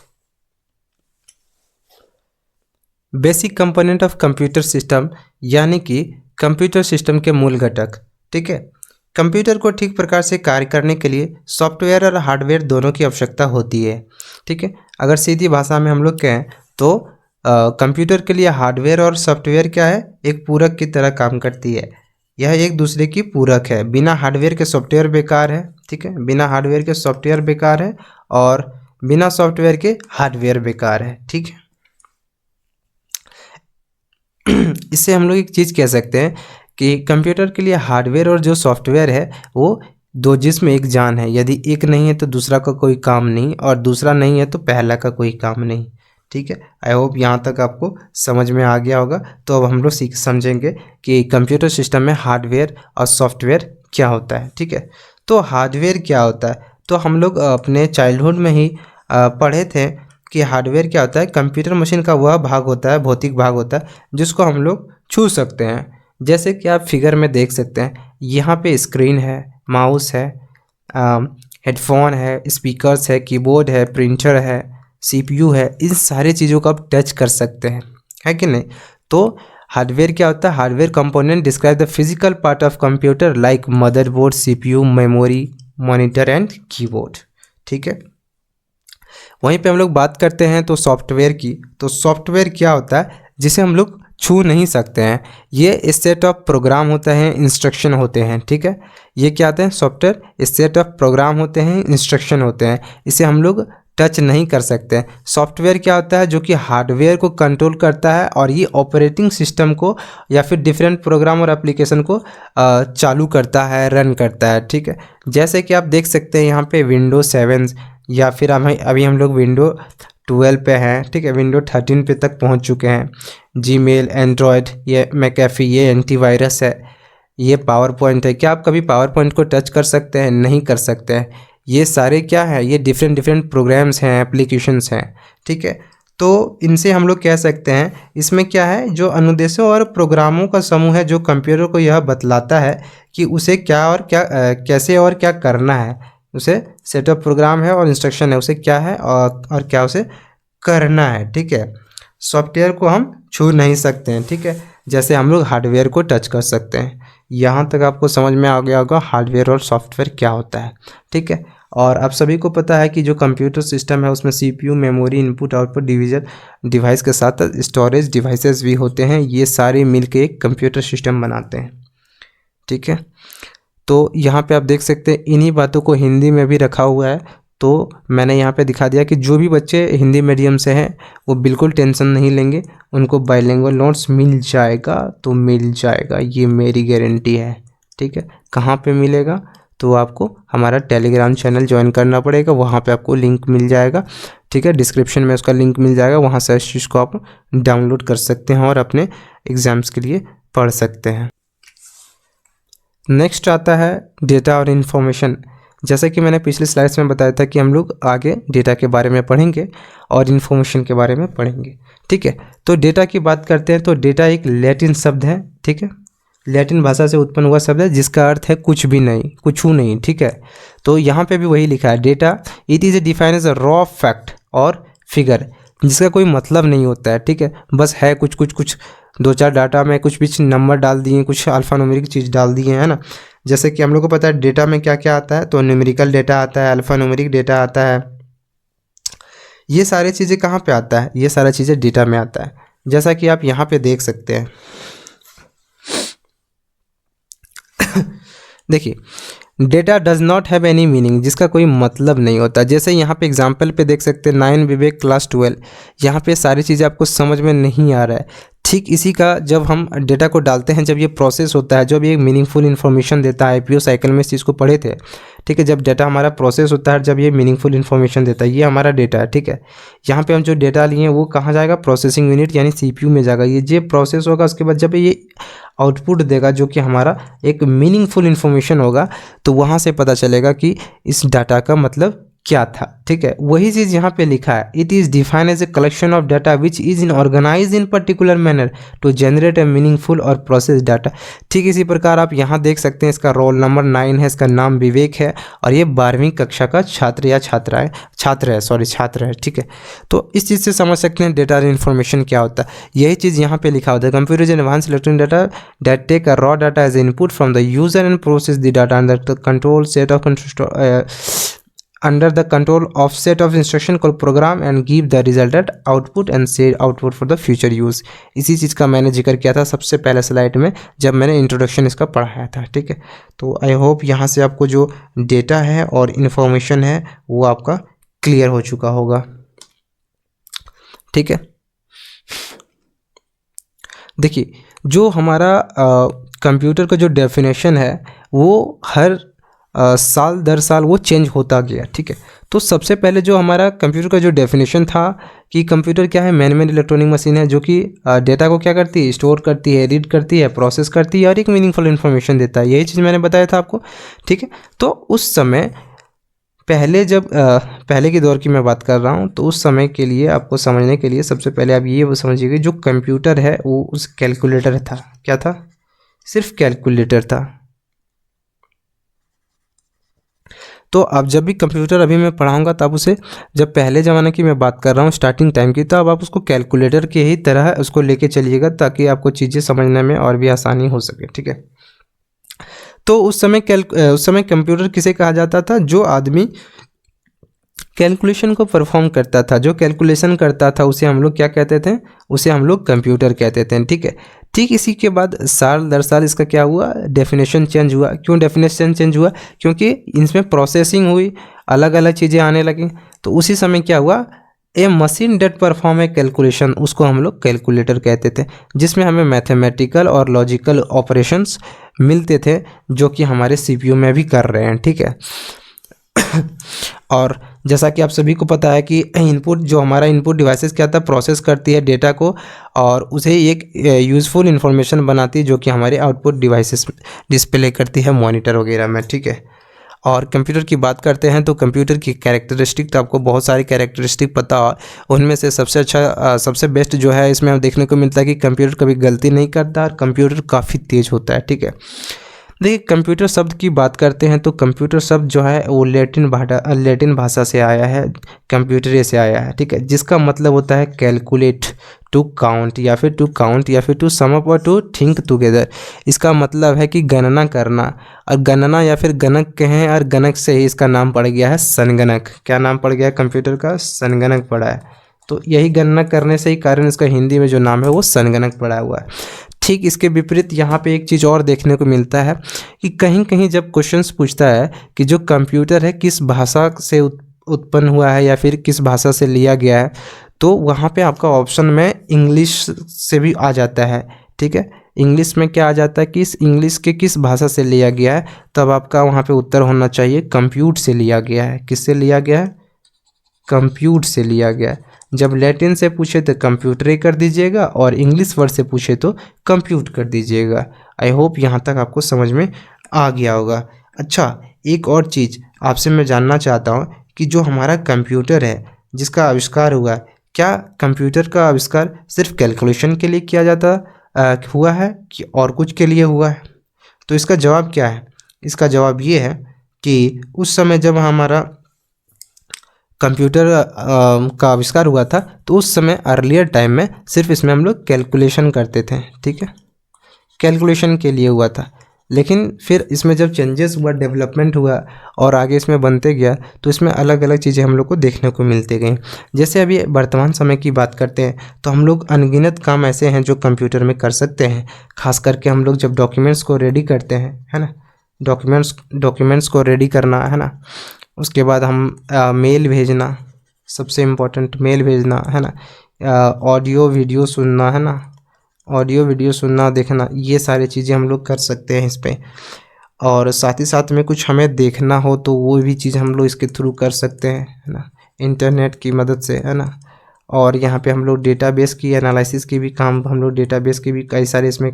Basic component of computer system, यानी कि कंप्यूटर सिस्टम के मूल घटक, ठीक है। कंप्यूटर को ठीक प्रकार से कार्य करने के लिए सॉफ्टवेयर और हार्डवेयर दोनों की आवश्यकता होती है, ठीक है। अगर सीधी भाषा में हम लोग कहें तो कंप्यूटर के लिए हार्डवेयर और सॉफ्टवेयर क्या है, एक पूरक की तरह काम करती है, यह एक दूसरे की पूरक है। बिना हार्डवेयर के सॉफ्टवेयर बेकार है, ठीक है, बिना हार्डवेयर के सॉफ्टवेयर बेकार है और बिना सॉफ्टवेयर के हार्डवेयर बेकार है, ठीक है। इससे हम लोग एक चीज़ कह सकते हैं कि कंप्यूटर के लिए हार्डवेयर और जो सॉफ्टवेयर है वो दो जिस्म एक जान है, यदि एक नहीं है तो दूसरा का कोई काम नहीं और दूसरा नहीं है तो पहला का कोई काम नहीं, ठीक है। आई होप यहाँ तक आपको समझ में आ गया होगा। तो अब हम लोग समझेंगे कि कंप्यूटर सिस्टम में हार्डवेयर और सॉफ्टवेयर क्या होता है, ठीक है। तो हार्डवेयर क्या होता है, तो हम लोग अपने चाइल्डहुड में ही पढ़े थे कि हार्डवेयर क्या होता है, कंप्यूटर मशीन का वह भाग होता है, भौतिक भाग होता है जिसको हम लोग छू सकते हैं। जैसे कि आप फिगर में देख सकते हैं, यहाँ पे स्क्रीन है, माउस है, हेडफोन है, स्पीकर्स है, कीबोर्ड है, प्रिंटर है, सीपीयू है, इन सारी चीज़ों को आप टच कर सकते हैं, है कि नहीं। तो हार्डवेयर क्या होता है, hardware component describe the physical part of computer like motherboard, CPU, memory, monitor and keyboard, ठीक है। वहीं पे हम लोग बात करते हैं तो सॉफ्टवेयर की, तो सॉफ्टवेयर क्या होता है जिसे हम लोग छू नहीं सकते हैं, ये सेट ऑफ प्रोग्राम होते हैं, इंस्ट्रक्शन होते हैं, ठीक है। ये क्या होते हैं, सॉफ्टवेयर सेट ऑफ प्रोग्राम होते हैं, इंस्ट्रक्शन होते हैं, इसे हम लोग टच नहीं कर सकते हैं। सॉफ्टवेयर क्या होता है, जो कि हार्डवेयर को कंट्रोल करता है और ये ऑपरेटिंग सिस्टम को या फिर डिफरेंट प्रोग्राम और एप्लीकेशन को चालू करता है, रन करता है, ठीक है। जैसे कि आप देख सकते हैं यहाँ पे विंडो 7 या फिर अभी हम लोग विंडो 12 पे हैं, ठीक है, विंडो 13 पे तक पहुंच चुके हैं। जीमेल, एंड्रॉयड, ये मैकेफी, ये एंटीवायरस है, ये पावर पॉइंट है। क्या आप कभी पावर पॉइंट को टच कर सकते हैं, नहीं कर सकते हैं। ये सारे क्या है, ये डिफरेंट प्रोग्राम्स हैं, एप्लीकेशंस हैं, ठीक है। तो इनसे हम लोग कह सकते हैं, इसमें क्या है, जो अनुदेशों और प्रोग्रामों का समूह है जो कंप्यूटर को यह बतलाता है कि उसे क्या और क्या कैसे और क्या करना है। उसे सेट ऑफ प्रोग्राम है और इंस्ट्रक्शन है, उसे क्या है और क्या उसे करना है, ठीक है। सॉफ्टवेयर को हम छू नहीं सकते हैं, ठीक है, जैसे हम लोग हार्डवेयर को टच कर सकते हैं। यहाँ तक आपको समझ में आ गया होगा हार्डवेयर और सॉफ्टवेयर क्या होता है, ठीक है। और आप सभी को पता है कि जो कंप्यूटर सिस्टम है उसमें CPU, memory, input output device के साथ स्टोरेज डिवाइसेस भी होते हैं। ये सारे मिलकर एक कंप्यूटर सिस्टम बनाते हैं, ठीक है। तो यहाँ पे आप देख सकते हैं इन्हीं बातों को हिंदी में भी रखा हुआ है। तो मैंने यहाँ पे दिखा दिया कि जो भी बच्चे हिंदी मीडियम से हैं वो बिल्कुल टेंशन नहीं लेंगे, उनको बाइलिंगुअल नोट्स मिल जाएगा, तो मिल जाएगा, ये मेरी गारंटी है, ठीक है। कहाँ पे मिलेगा, तो आपको हमारा टेलीग्राम चैनल ज्वाइन करना पड़ेगा, वहाँ पे आपको लिंक मिल जाएगा, ठीक है, डिस्क्रिप्शन में उसका लिंक मिल जाएगा, वहाँ से इस चीज़ को आप डाउनलोड कर सकते हैं और अपने एग्ज़ाम्स के लिए पढ़ सकते हैं। नेक्स्ट आता है डेटा और इन्फॉर्मेशन। जैसे कि मैंने पिछले स्लाइड्स में बताया था कि हम लोग आगे डेटा के बारे में पढ़ेंगे और इन्फॉर्मेशन के बारे में पढ़ेंगे, ठीक है। तो डेटा की बात करते हैं तो डेटा एक लैटिन शब्द है, ठीक है, लैटिन भाषा से उत्पन्न हुआ शब्द है जिसका अर्थ है कुछ भी नहीं, कुछ नहीं, ठीक है। तो यहाँ पे भी वही लिखा है, data it is a define as a raw fact और फिगर, जिसका कोई मतलब नहीं होता है, ठीक है। बस है कुछ दो चार डाटा में कुछ भी नंबर डाल दिए, कुछ अल्फ़ान्यूमेरिक चीज़ डाल दिए, है ना। जैसे कि हम लोग को पता है डेटा में क्या क्या आता है, तो न्यूमेरिकल डेटा आता है, अल्फ़ान्यूमेरिक डेटा आता है। ये सारी चीज़ें कहाँ पे आता है, ये सारी चीज़ें डेटा में आता है। जैसा कि आप यहाँ पे देख सकते हैं देखिए, data does not have any meaning, जिसका कोई मतलब नहीं होता। जैसे यहाँ पे एग्जाम्पल पे देख सकते हैं 9 विवेक क्लास 12, यहाँ पे सारी चीज़ें आपको समझ में नहीं आ रहा है। ठीक इसी का जब हम डेटा को डालते हैं, जब ये प्रोसेस होता है, जब ये मीनिंगफुल इन्फॉर्मेशन देता है, IPO साइकिल में इस चीज़ को पढ़े थे, ठीक है। जब डेटा हमारा प्रोसेस होता है, जब ये मीनिंगफुल इन्फॉर्मेशन देता है, ये हमारा डेटा है, ठीक है। यहाँ पे हम जो डेटा लिए हैं वो कहाँ जाएगा, प्रोसेसिंग यूनिट यानी CPU में जाएगा। ये प्रोसेस होगा, उसके बाद जब ये आउटपुट देगा जो कि हमारा एक मीनिंगफुल इन्फॉर्मेशन होगा, तो वहाँ से पता चलेगा कि इस डाटा का मतलब क्या था, ठीक है। वही चीज़ यहाँ पे लिखा है, it is defined as a collection of data which is in organise in particular manner to generate a meaningful और प्रोसेस डाटा। ठीक इसी प्रकार आप यहाँ देख सकते हैं, इसका रोल नंबर 9 है, इसका नाम विवेक है और ये 12वीं कक्षा का छात्र या छात्र है, ठीक है। तो इस चीज़ से समझ सकते हैं डेटा इन्फॉर्मेशन क्या होता है। यही चीज़ यहाँ पे लिखा होता है, computer is advance electronic data that take a raw data as input from the user and process the data under the control set of under the control of set of instruction called program and give the resultant output and say output for the future use। इसी चीज़ का मैंने जिक्र किया था सबसे पहले slide में जब मैंने इंट्रोडक्शन इसका पढ़ाया था, ठीक है। तो आई होप यहाँ से आपको जो डेटा है और इन्फॉर्मेशन है वो आपका क्लियर हो चुका होगा, ठीक है। देखिए, जो हमारा कंप्यूटर का जो डेफिनेशन है वो हर साल दर साल वो चेंज होता गया, ठीक है। तो सबसे पहले जो हमारा कंप्यूटर का जो डेफिनेशन था कि कंप्यूटर क्या है, मैन मेड इलेक्ट्रॉनिक मशीन है जो कि डेटा को क्या करती है, स्टोर करती है, रीड करती है, प्रोसेस करती है और एक मीनिंगफुल इन्फॉर्मेशन देता है। यही चीज़ मैंने बताया था आपको, ठीक है। तो उस समय पहले जब पहले के दौर की मैं बात कर रहा हूँ, तो उस समय के लिए आपको समझने के लिए सबसे पहले आप ये समझिए, जो कंप्यूटर है वो उस कैलकुलेटर था। क्या था? सिर्फ कैलकुलेटर था। तो अब जब भी कंप्यूटर अभी मैं पढ़ाऊंगा तब उसे, जब पहले ज़माने की मैं बात कर रहा हूँ स्टार्टिंग टाइम की, तब आप उसको कैलकुलेटर के ही तरह उसको लेके चलिएगा ताकि आपको चीज़ें समझने में और भी आसानी हो सके, ठीक है। तो उस समय कंप्यूटर किसे कहा जाता था? जो आदमी कैलकुलेशन को परफॉर्म करता था, जो कैलकुलेशन करता था, उसे हम लोग क्या कहते थे? उसे हम लोग कंप्यूटर कहते थे, ठीक है। ठीक इसी के बाद साल दर साल इसका क्या हुआ, डेफिनेशन चेंज हुआ। क्यों डेफिनेशन चेंज हुआ? क्योंकि इसमें प्रोसेसिंग हुई, अलग अलग चीज़ें आने लगी। तो उसी समय क्या हुआ, a machine that perform a calculation, उसको हम लोग कैलकुलेटर कहते थे, जिसमें हमें मैथमेटिकल और लॉजिकल ऑपरेशंस मिलते थे जो कि हमारे CPU में भी कर रहे हैं, ठीक है। और जैसा कि आप सभी को पता है कि इनपुट, जो हमारा इनपुट डिवाइसेस क्या था, प्रोसेस करती है डेटा को और उसे एक यूज़फुल इन्फॉर्मेशन बनाती है जो कि हमारे आउटपुट डिवाइसेस डिस्प्ले करती है मॉनिटर वगैरह में, ठीक है। और कंप्यूटर की बात करते हैं तो कंप्यूटर की कैरेक्टरिस्टिक, तो आपको बहुत सारी कैरेक्टरिस्टिक पता हो, उनमें से सबसे अच्छा सबसे बेस्ट जो है इसमें देखने को मिलता है कि कंप्यूटर कभी गलती नहीं करता और कंप्यूटर काफ़ी तेज़ होता है, ठीक है। देखिए, कंप्यूटर शब्द की बात करते हैं तो कंप्यूटर शब्द जो है वो लैटिन भाषा से आया है, कंप्यूटरे से आया है, ठीक है, जिसका मतलब होता है कैलकुलेट, टू काउंट या फिर टू सम अप और टू थिंक टुगेदर। इसका मतलब है कि गणना करना, और गणना या फिर गणक कहें, और गणक से ही इसका नाम पड़ गया है संगणक। क्या नाम पड़ गया है कंप्यूटर का? संगणक पड़ा है। तो यही गणना करने से ही कारण इसका हिंदी में जो नाम है वो संगणक पड़ा हुआ है। ठीक इसके विपरीत यहाँ पे एक चीज़ और देखने को मिलता है कि कहीं कहीं जब क्वेश्चंस पूछता है कि जो कंप्यूटर है किस भाषा से उत्पन्न हुआ है या फिर किस भाषा से लिया गया है, तो वहाँ पे आपका ऑप्शन में इंग्लिश से भी आ जाता है, ठीक है। इंग्लिश में क्या आ जाता है कि इस इंग्लिश के किस भाषा से लिया गया है, तब आपका वहाँ पे उत्तर होना चाहिए कंप्यूट से लिया गया है। किससे लिया गया है? कंप्यूट से लिया गया है। जब लैटिन से पूछे तो कंप्यूटर कर दीजिएगा और इंग्लिश वर्ड से पूछे तो कंप्यूट कर दीजिएगा। आई होप यहाँ तक आपको समझ में आ गया होगा। अच्छा, एक और चीज़ आपसे मैं जानना चाहता हूँ कि जो हमारा कंप्यूटर है जिसका आविष्कार हुआ, क्या कंप्यूटर का आविष्कार सिर्फ कैलकुलेशन के लिए किया जाता हुआ है कि और कुछ के लिए हुआ है? तो इसका जवाब क्या है? इसका जवाब ये है कि उस समय जब हमारा कंप्यूटर का आविष्कार हुआ था तो उस समय अर्लियर टाइम में सिर्फ इसमें हम लोग कैलकुलेशन करते थे, ठीक है, कैलकुलेशन के लिए हुआ था। लेकिन फिर इसमें जब चेंजेस हुआ, डेवलपमेंट हुआ और आगे इसमें बनते गया तो इसमें अलग अलग चीज़ें हम लोग को देखने को मिलती गई। जैसे अभी वर्तमान समय की बात करते हैं तो हम लोग अनगिनत काम ऐसे हैं जो कंप्यूटर में कर सकते हैं। खास करके हम लोग जब डॉक्यूमेंट्स को रेडी करते हैं, है ना, डॉक्यूमेंट्स को रेडी करना, है ना, उसके बाद हम मेल भेजना, सबसे इम्पोर्टेंट मेल भेजना, है ना, ऑडियो वीडियो सुनना, है ना, ऑडियो वीडियो सुनना देखना, ये सारी चीज़ें हम लोग कर सकते हैं इस पे। और साथ ही साथ में कुछ हमें देखना हो तो वो भी चीज़ हम लोग इसके थ्रू कर सकते हैं, है ना, इंटरनेट की मदद से, है ना। और यहाँ पे हम लोग डेटाबेस की एनालिसिस की भी काम, हम लोग डेटाबेस की भी कई सारे इसमें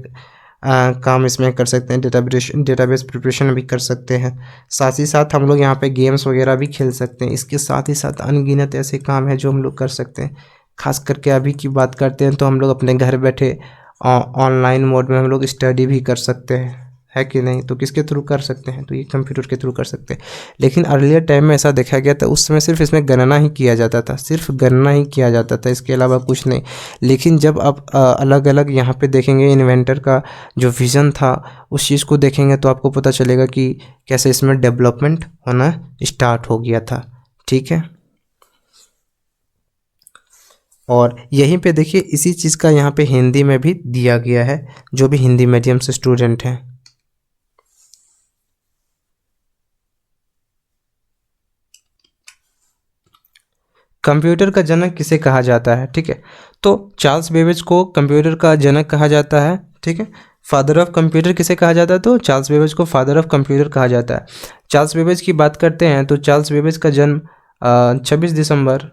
काम इसमें कर सकते हैं, डेटाबेस प्रिपरेशन भी कर सकते हैं। साथ ही साथ हम लोग यहाँ पे गेम्स वगैरह भी खेल सकते हैं। इसके साथ ही साथ अनगिनत ऐसे काम हैं जो हम लोग कर सकते हैं। खास करके अभी की बात करते हैं तो हम लोग अपने घर बैठे ऑनलाइन मोड में हम लोग स्टडी भी कर सकते हैं, है कि नहीं? तो किसके थ्रू कर सकते हैं? तो ये कंप्यूटर के थ्रू कर सकते हैं। लेकिन अर्लियर टाइम में ऐसा देखा गया था, उस समय सिर्फ इसमें गणना ही किया जाता था, सिर्फ गणना ही किया जाता था, इसके अलावा कुछ नहीं। लेकिन जब आप अलग अलग यहाँ पे देखेंगे इन्वेंटर का जो विज़न था उस चीज़ को देखेंगे तो आपको पता चलेगा कि कैसे इसमें डेवलपमेंट होना स्टार्ट हो गया था, ठीक है। और यहीं पे देखिए इसी चीज़ का यहाँ पे हिंदी में भी दिया गया है, जो भी हिंदी मीडियम से स्टूडेंट हैं। कंप्यूटर का जनक किसे कहा जाता है, ठीक है? तो चार्ल्स बेबेज को कंप्यूटर का जनक कहा जाता है, ठीक है। फादर ऑफ कंप्यूटर किसे कहा जाता है? तो चार्ल्स बेबेज को फादर ऑफ कंप्यूटर कहा जाता है। चार्ल्स बेबेज की बात करते हैं तो चार्ल्स बेबेज का जन्म 26 दिसंबर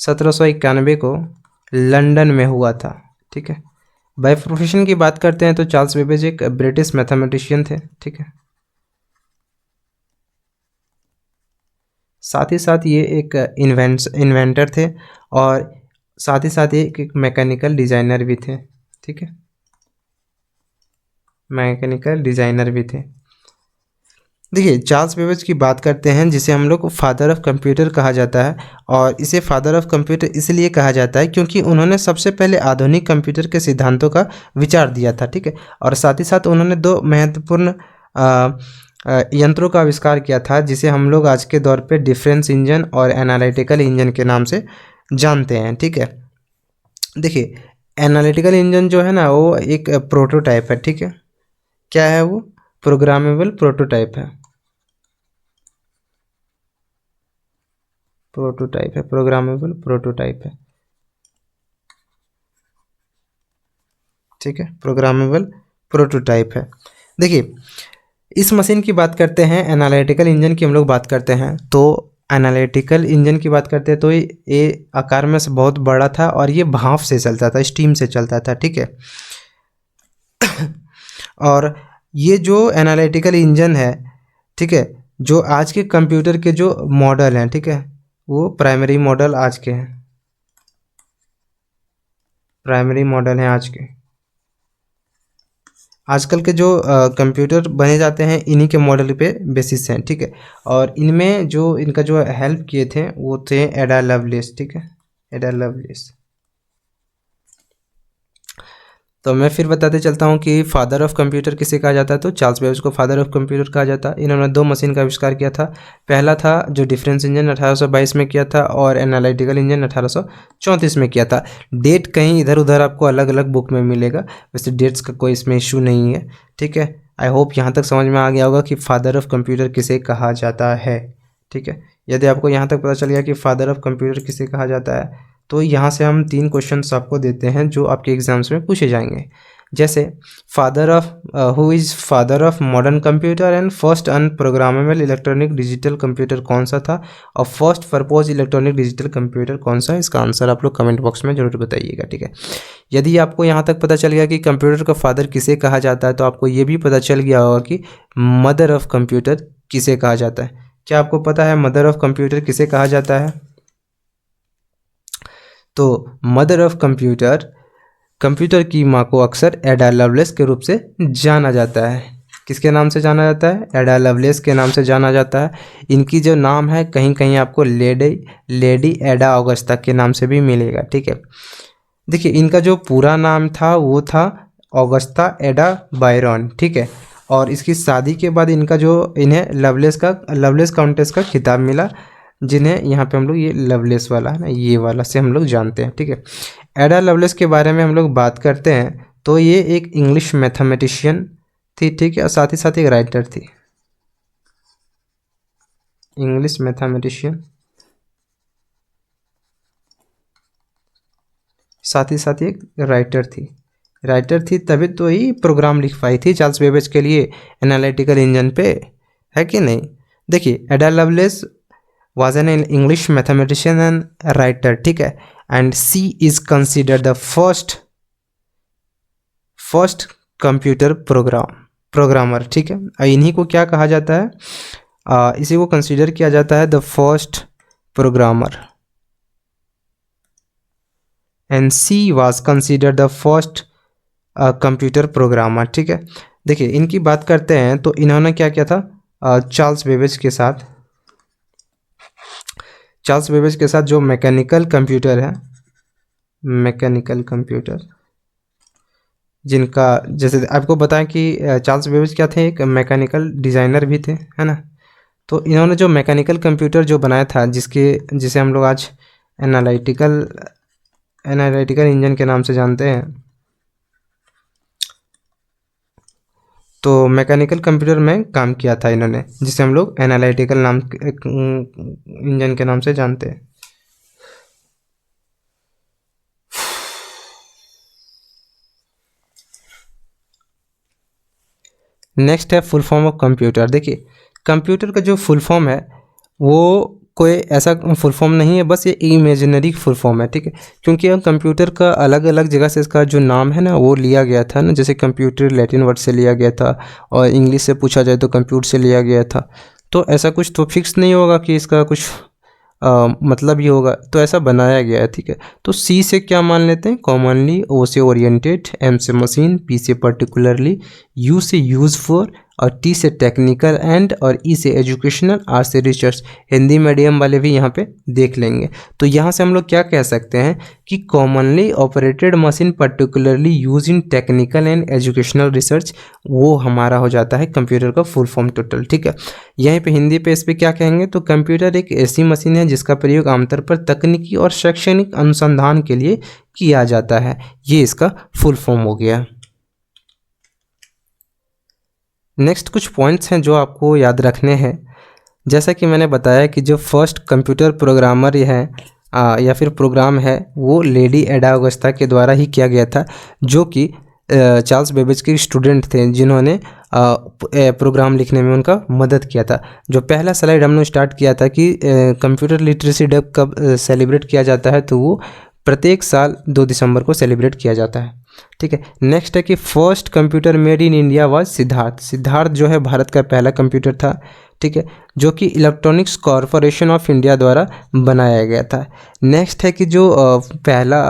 1791 को लंदन में हुआ था, ठीक है। बाय प्रोफेशन की बात करते हैं तो चार्ल्स बेबेज एक ब्रिटिश मैथमेटिशियन थे, ठीक है। साथ ही साथ ये एक इन्वेंटर थे और साथ ही साथ ये एक मैकेनिकल डिज़ाइनर भी थे, ठीक है, मैकेनिकल डिज़ाइनर भी थे। देखिए चार्ल्स बेबेज की बात करते हैं जिसे हम लोग फादर ऑफ कंप्यूटर कहा जाता है, और इसे फादर ऑफ कंप्यूटर इसलिए कहा जाता है क्योंकि उन्होंने सबसे पहले आधुनिक कंप्यूटर के सिद्धांतों का विचार दिया था, ठीक है। और साथ ही साथ उन्होंने दो महत्वपूर्ण यंत्रों का आविष्कार किया था जिसे हम लोग आज के दौर पे डिफरेंस इंजन और एनालिटिकल इंजन के नाम से जानते हैं, ठीक है। देखिए एनालिटिकल इंजन जो है ना वो एक प्रोटोटाइप है, ठीक है। क्या है वो? प्रोग्रामेबल प्रोटोटाइप है, प्रोग्रामेबल प्रोटोटाइप है, ठीक है, प्रोग्रामेबल प्रोटोटाइप है। देखिए इस मशीन की बात करते हैं, एनालिटिकल इंजन की हम लोग बात करते हैं तो एनालिटिकल इंजन की बात करते हैं तो ये आकार में से बहुत बड़ा था और ये भाप से चलता था, स्टीम से चलता था, ठीक है। और ये जो एनालिटिकल इंजन है, ठीक है, जो आज के कंप्यूटर के जो मॉडल हैं, ठीक है, वो प्राइमरी मॉडल आज के हैं, प्राइमरी मॉडल हैं आज के। आजकल के जो कंप्यूटर बने जाते हैं इन्हीं के मॉडल पे बेसिस हैं, ठीक है। और इनमें जो इनका जो हेल्प किए थे वो थे एडा लवलेस, ठीक है, एडा लवलेस। तो मैं फिर बताते चलता हूँ कि फादर ऑफ कंप्यूटर किसे कहा जाता है, तो चार्ल्स बेबेज को फादर ऑफ कंप्यूटर कहा जाता है। इन्होंने दो मशीन का आविष्कार किया था। पहला था जो डिफरेंस इंजन 1822 में किया था और एनालिटिकल इंजन 1834 में किया था। डेट कहीं इधर उधर आपको अलग अलग बुक में मिलेगा, वैसे डेट्स का कोई इसमें इशू नहीं है, ठीक है। आई होप यहाँ तक समझ में आ गया होगा कि फादर ऑफ कंप्यूटर किसे कहा जाता है, ठीक है। यदि आपको यहाँ तक पता चल गया कि फादर ऑफ कंप्यूटर किसे कहा जाता है तो यहाँ से हम 3 क्वेश्चंस आपको देते हैं जो आपके एग्जाम्स में पूछे जाएंगे। जैसे father of who is father of modern computer and first unprogrammable electronic digital computer कौन सा था और first purpose electronic digital computer कौन सा है? इसका आंसर आप लोग कमेंट बॉक्स में जरूर बताइएगा, ठीक है। यदि आपको यहाँ तक पता चल गया कि कंप्यूटर का फादर किसे कहा जाता है तो आपको ये भी पता चल गया होगा कि मदर ऑफ कंप्यूटर किसे कहा जाता है। क्या आपको पता है मदर ऑफ कंप्यूटर किसे कहा जाता है? तो मदर ऑफ कंप्यूटर कंप्यूटर की माँ को अक्सर एडा लवलेस के रूप से जाना जाता है। किसके नाम से जाना जाता है? एडा लवलेस के नाम से जाना जाता है। इनकी जो नाम है कहीं कहीं आपको लेडी एडा ऑगस्टा के नाम से भी मिलेगा, ठीक है। देखिए इनका जो पूरा नाम था वो था ऑगस्टा एडा बायरन, ठीक है। और इसकी शादी के बाद इनका जो इन्हें लवलेस काउंटेस का खिताब मिला, जिन्हें यहाँ पे हम लोग ये लवलेस वाला है ना, ये वाला से हम लोग जानते हैं, ठीक है। एडा लवलेस के बारे में हम लोग बात करते हैं तो ये एक इंग्लिश मैथमेटिशियन थी, ठीक है, और साथ ही साथ एक राइटर थी। इंग्लिश मैथमेटिशियन, साथ ही साथ एक राइटर थी तभी तो ही प्रोग्राम लिख पाई थी चार्ल्स बेबेज के लिए एनालिटिकल इंजन पे, है कि नहीं। देखिए एडा loveless was an English mathematician and writer, ठीक है, and she is considered the first computer programmer, ठीक है। इन्हीं को क्या कहा जाता है? इसी को कंसीडर किया जाता है the first programmer, and she was consider the first computer programmer, ठीक है। देखिए इनकी बात करते हैं तो इन्होंने क्या किया था चार्ल्स बेबेज के साथ जो मैकेनिकल कंप्यूटर है, मैकेनिकल कंप्यूटर, जिनका जैसे आपको बताएं कि चार्ल्स बेबेज क्या थे, एक मैकेनिकल डिज़ाइनर भी थे, है ना। तो इन्होंने जो मैकेनिकल कंप्यूटर जो बनाया था, जिसे हम लोग आज एनालिटिकल इंजन के नाम से जानते हैं, तो मैकेनिकल कंप्यूटर में काम किया था इन्होंने, जिसे हम लोग एनालिटिकल इंजन के नाम से जानते हैं। नेक्स्ट है फुल फॉर्म ऑफ कंप्यूटर। देखिए कंप्यूटर का जो फुल फॉर्म है वो कोई ऐसा फुल फॉर्म नहीं है, बस ये इमेजिनरी फुल फॉर्म है, ठीक है। क्योंकि कंप्यूटर का अलग अलग जगह से इसका जो नाम है ना वो लिया गया था ना, जैसे कंप्यूटर लैटिन वर्ड से लिया गया था, और इंग्लिश से पूछा जाए तो कंप्यूटर से लिया गया था। तो ऐसा कुछ तो फिक्स नहीं होगा कि इसका कुछ मतलब ही होगा, तो ऐसा बनाया गया है, ठीक है। तो सी से क्या मान लेते हैं? कॉमनली, ओ से ओरिएंटेड, एम से मशीन, पी से पर्टिकुलरली, यू से यूज फॉर, और टी से टेक्निकल एंड, और ई से एजुकेशनल, आर से रिसर्च। हिंदी मीडियम वाले भी यहाँ पे देख लेंगे। तो यहाँ से हम लोग क्या कह सकते हैं कि commonly operated machine particularly use in technical and educational research, वो हमारा हो जाता है कंप्यूटर का फुल फॉर्म टोटल, ठीक है। यहीं पे हिंदी पे इस पर क्या कहेंगे? तो कंप्यूटर एक ऐसी मशीन है जिसका प्रयोग आमतौर पर तकनीकी और शैक्षणिक अनुसंधान के लिए किया जाता है। ये इसका फुल फॉर्म हो गया। नेक्स्ट कुछ पॉइंट्स हैं जो आपको याद रखने हैं। जैसा कि मैंने बताया कि जो फर्स्ट कंप्यूटर प्रोग्रामर है या फिर प्रोग्राम है वो लेडी एडा ऑगस्टा के द्वारा ही किया गया था, जो कि चार्ल्स बेबेज के स्टूडेंट थे, जिन्होंने प्रोग्राम लिखने में उनका मदद किया था। जो पहला स्लाइड हमने स्टार्ट किया था कि कंप्यूटर लिटरेसी डे कब सेलिब्रेट किया जाता है, तो वो प्रत्येक साल 2 दिसंबर को सेलिब्रेट किया जाता है, ठीक है। नेक्स्ट है कि first computer made in India was Siddharth जो है भारत का पहला कंप्यूटर था, ठीक है, जो कि इलेक्ट्रॉनिक्स कॉरपोरेशन ऑफ इंडिया द्वारा बनाया गया था। नेक्स्ट है कि जो पहला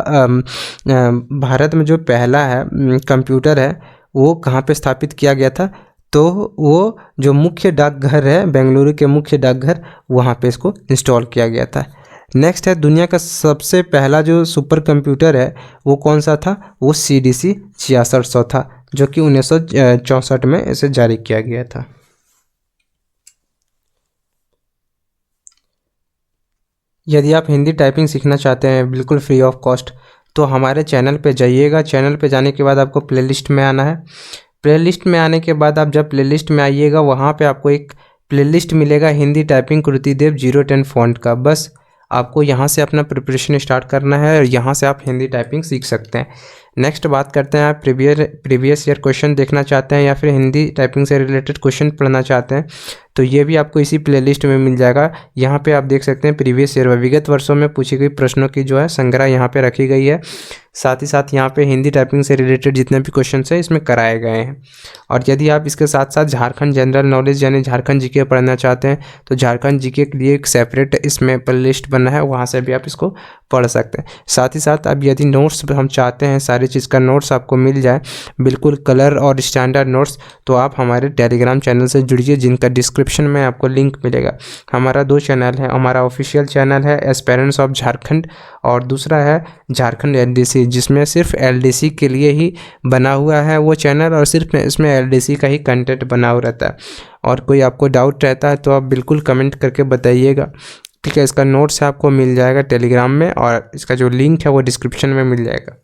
भारत में जो पहला है कंप्यूटर है वो कहाँ पे स्थापित किया गया था, तो वो जो मुख्य डाकघर है, बेंगलुरु के मुख्य डाकघर, वहाँ पे इसको इंस्टॉल किया गया था। नेक्स्ट है दुनिया का सबसे पहला जो सुपर कंप्यूटर है वो कौन सा था? वो CDC 6600 था, जो कि 1964 में इसे जारी किया गया था। यदि आप हिंदी टाइपिंग सीखना चाहते हैं बिल्कुल फ्री ऑफ कॉस्ट, तो हमारे चैनल पे जाइएगा। चैनल पे जाने के बाद आपको प्लेलिस्ट में आना है। प्लेलिस्ट में आने के बाद आप जब प्लेलिस्ट में आइएगा वहाँ पे आपको एक प्लेलिस्ट मिलेगा हिंदी टाइपिंग कृतिदेव 010 फॉन्ट का। बस आपको यहाँ से अपना प्रिपरेशन स्टार्ट करना है और यहाँ से आप हिंदी टाइपिंग सीख सकते हैं। नेक्स्ट बात करते हैं, आप प्रीवियस ईयर क्वेश्चन देखना चाहते हैं या फिर हिंदी टाइपिंग से रिलेटेड क्वेश्चन पढ़ना चाहते हैं, तो ये भी आपको इसी प्लेलिस्ट में मिल जाएगा। यहाँ पे आप देख सकते हैं प्रीवियस ईयर विगत वर्षों में पूछी गई प्रश्नों की जो है संग्रह यहाँ पे रखी गई है। साथ ही साथ यहाँ पे हिंदी टाइपिंग से रिलेटेड जितने भी क्वेश्चन है इसमें कराए गए हैं। और यदि आप इसके साथ साथ झारखंड जनरल नॉलेज यानी झारखंड जीके पढ़ना चाहते हैं तो झारखंड जीके के लिए एक सेपरेट इसमें प्लेलिस्ट बना है, वहाँ से भी आप इसको पढ़ सकते हैं। साथ ही साथ अब यदि नोट्स हम चाहते हैं सारी चीज़ का नोट्स आपको मिल जाए बिल्कुल कलर और स्टैंडर्ड नोट्स, तो आप हमारे टेलीग्राम चैनल से जुड़िए जिनका डिस्क्रिप्शन में आपको लिंक मिलेगा। हमारा 2 चैनल है, हमारा ऑफिशियल चैनल है एस्पिरेंट्स ऑफ झारखंड और दूसरा है झारखंड एलडीसी, जिसमें सिर्फ एलडीसी के लिए ही बना हुआ है वो चैनल और सिर्फ इसमें एलडीसी का ही कंटेंट बना हुआ रहता है। और कोई आपको डाउट रहता है तो आप बिल्कुल कमेंट करके बताइएगा, ठीक है। इसका नोट्स आपको मिल जाएगा टेलीग्राम में और इसका जो लिंक है वो डिस्क्रिप्शन में मिल जाएगा।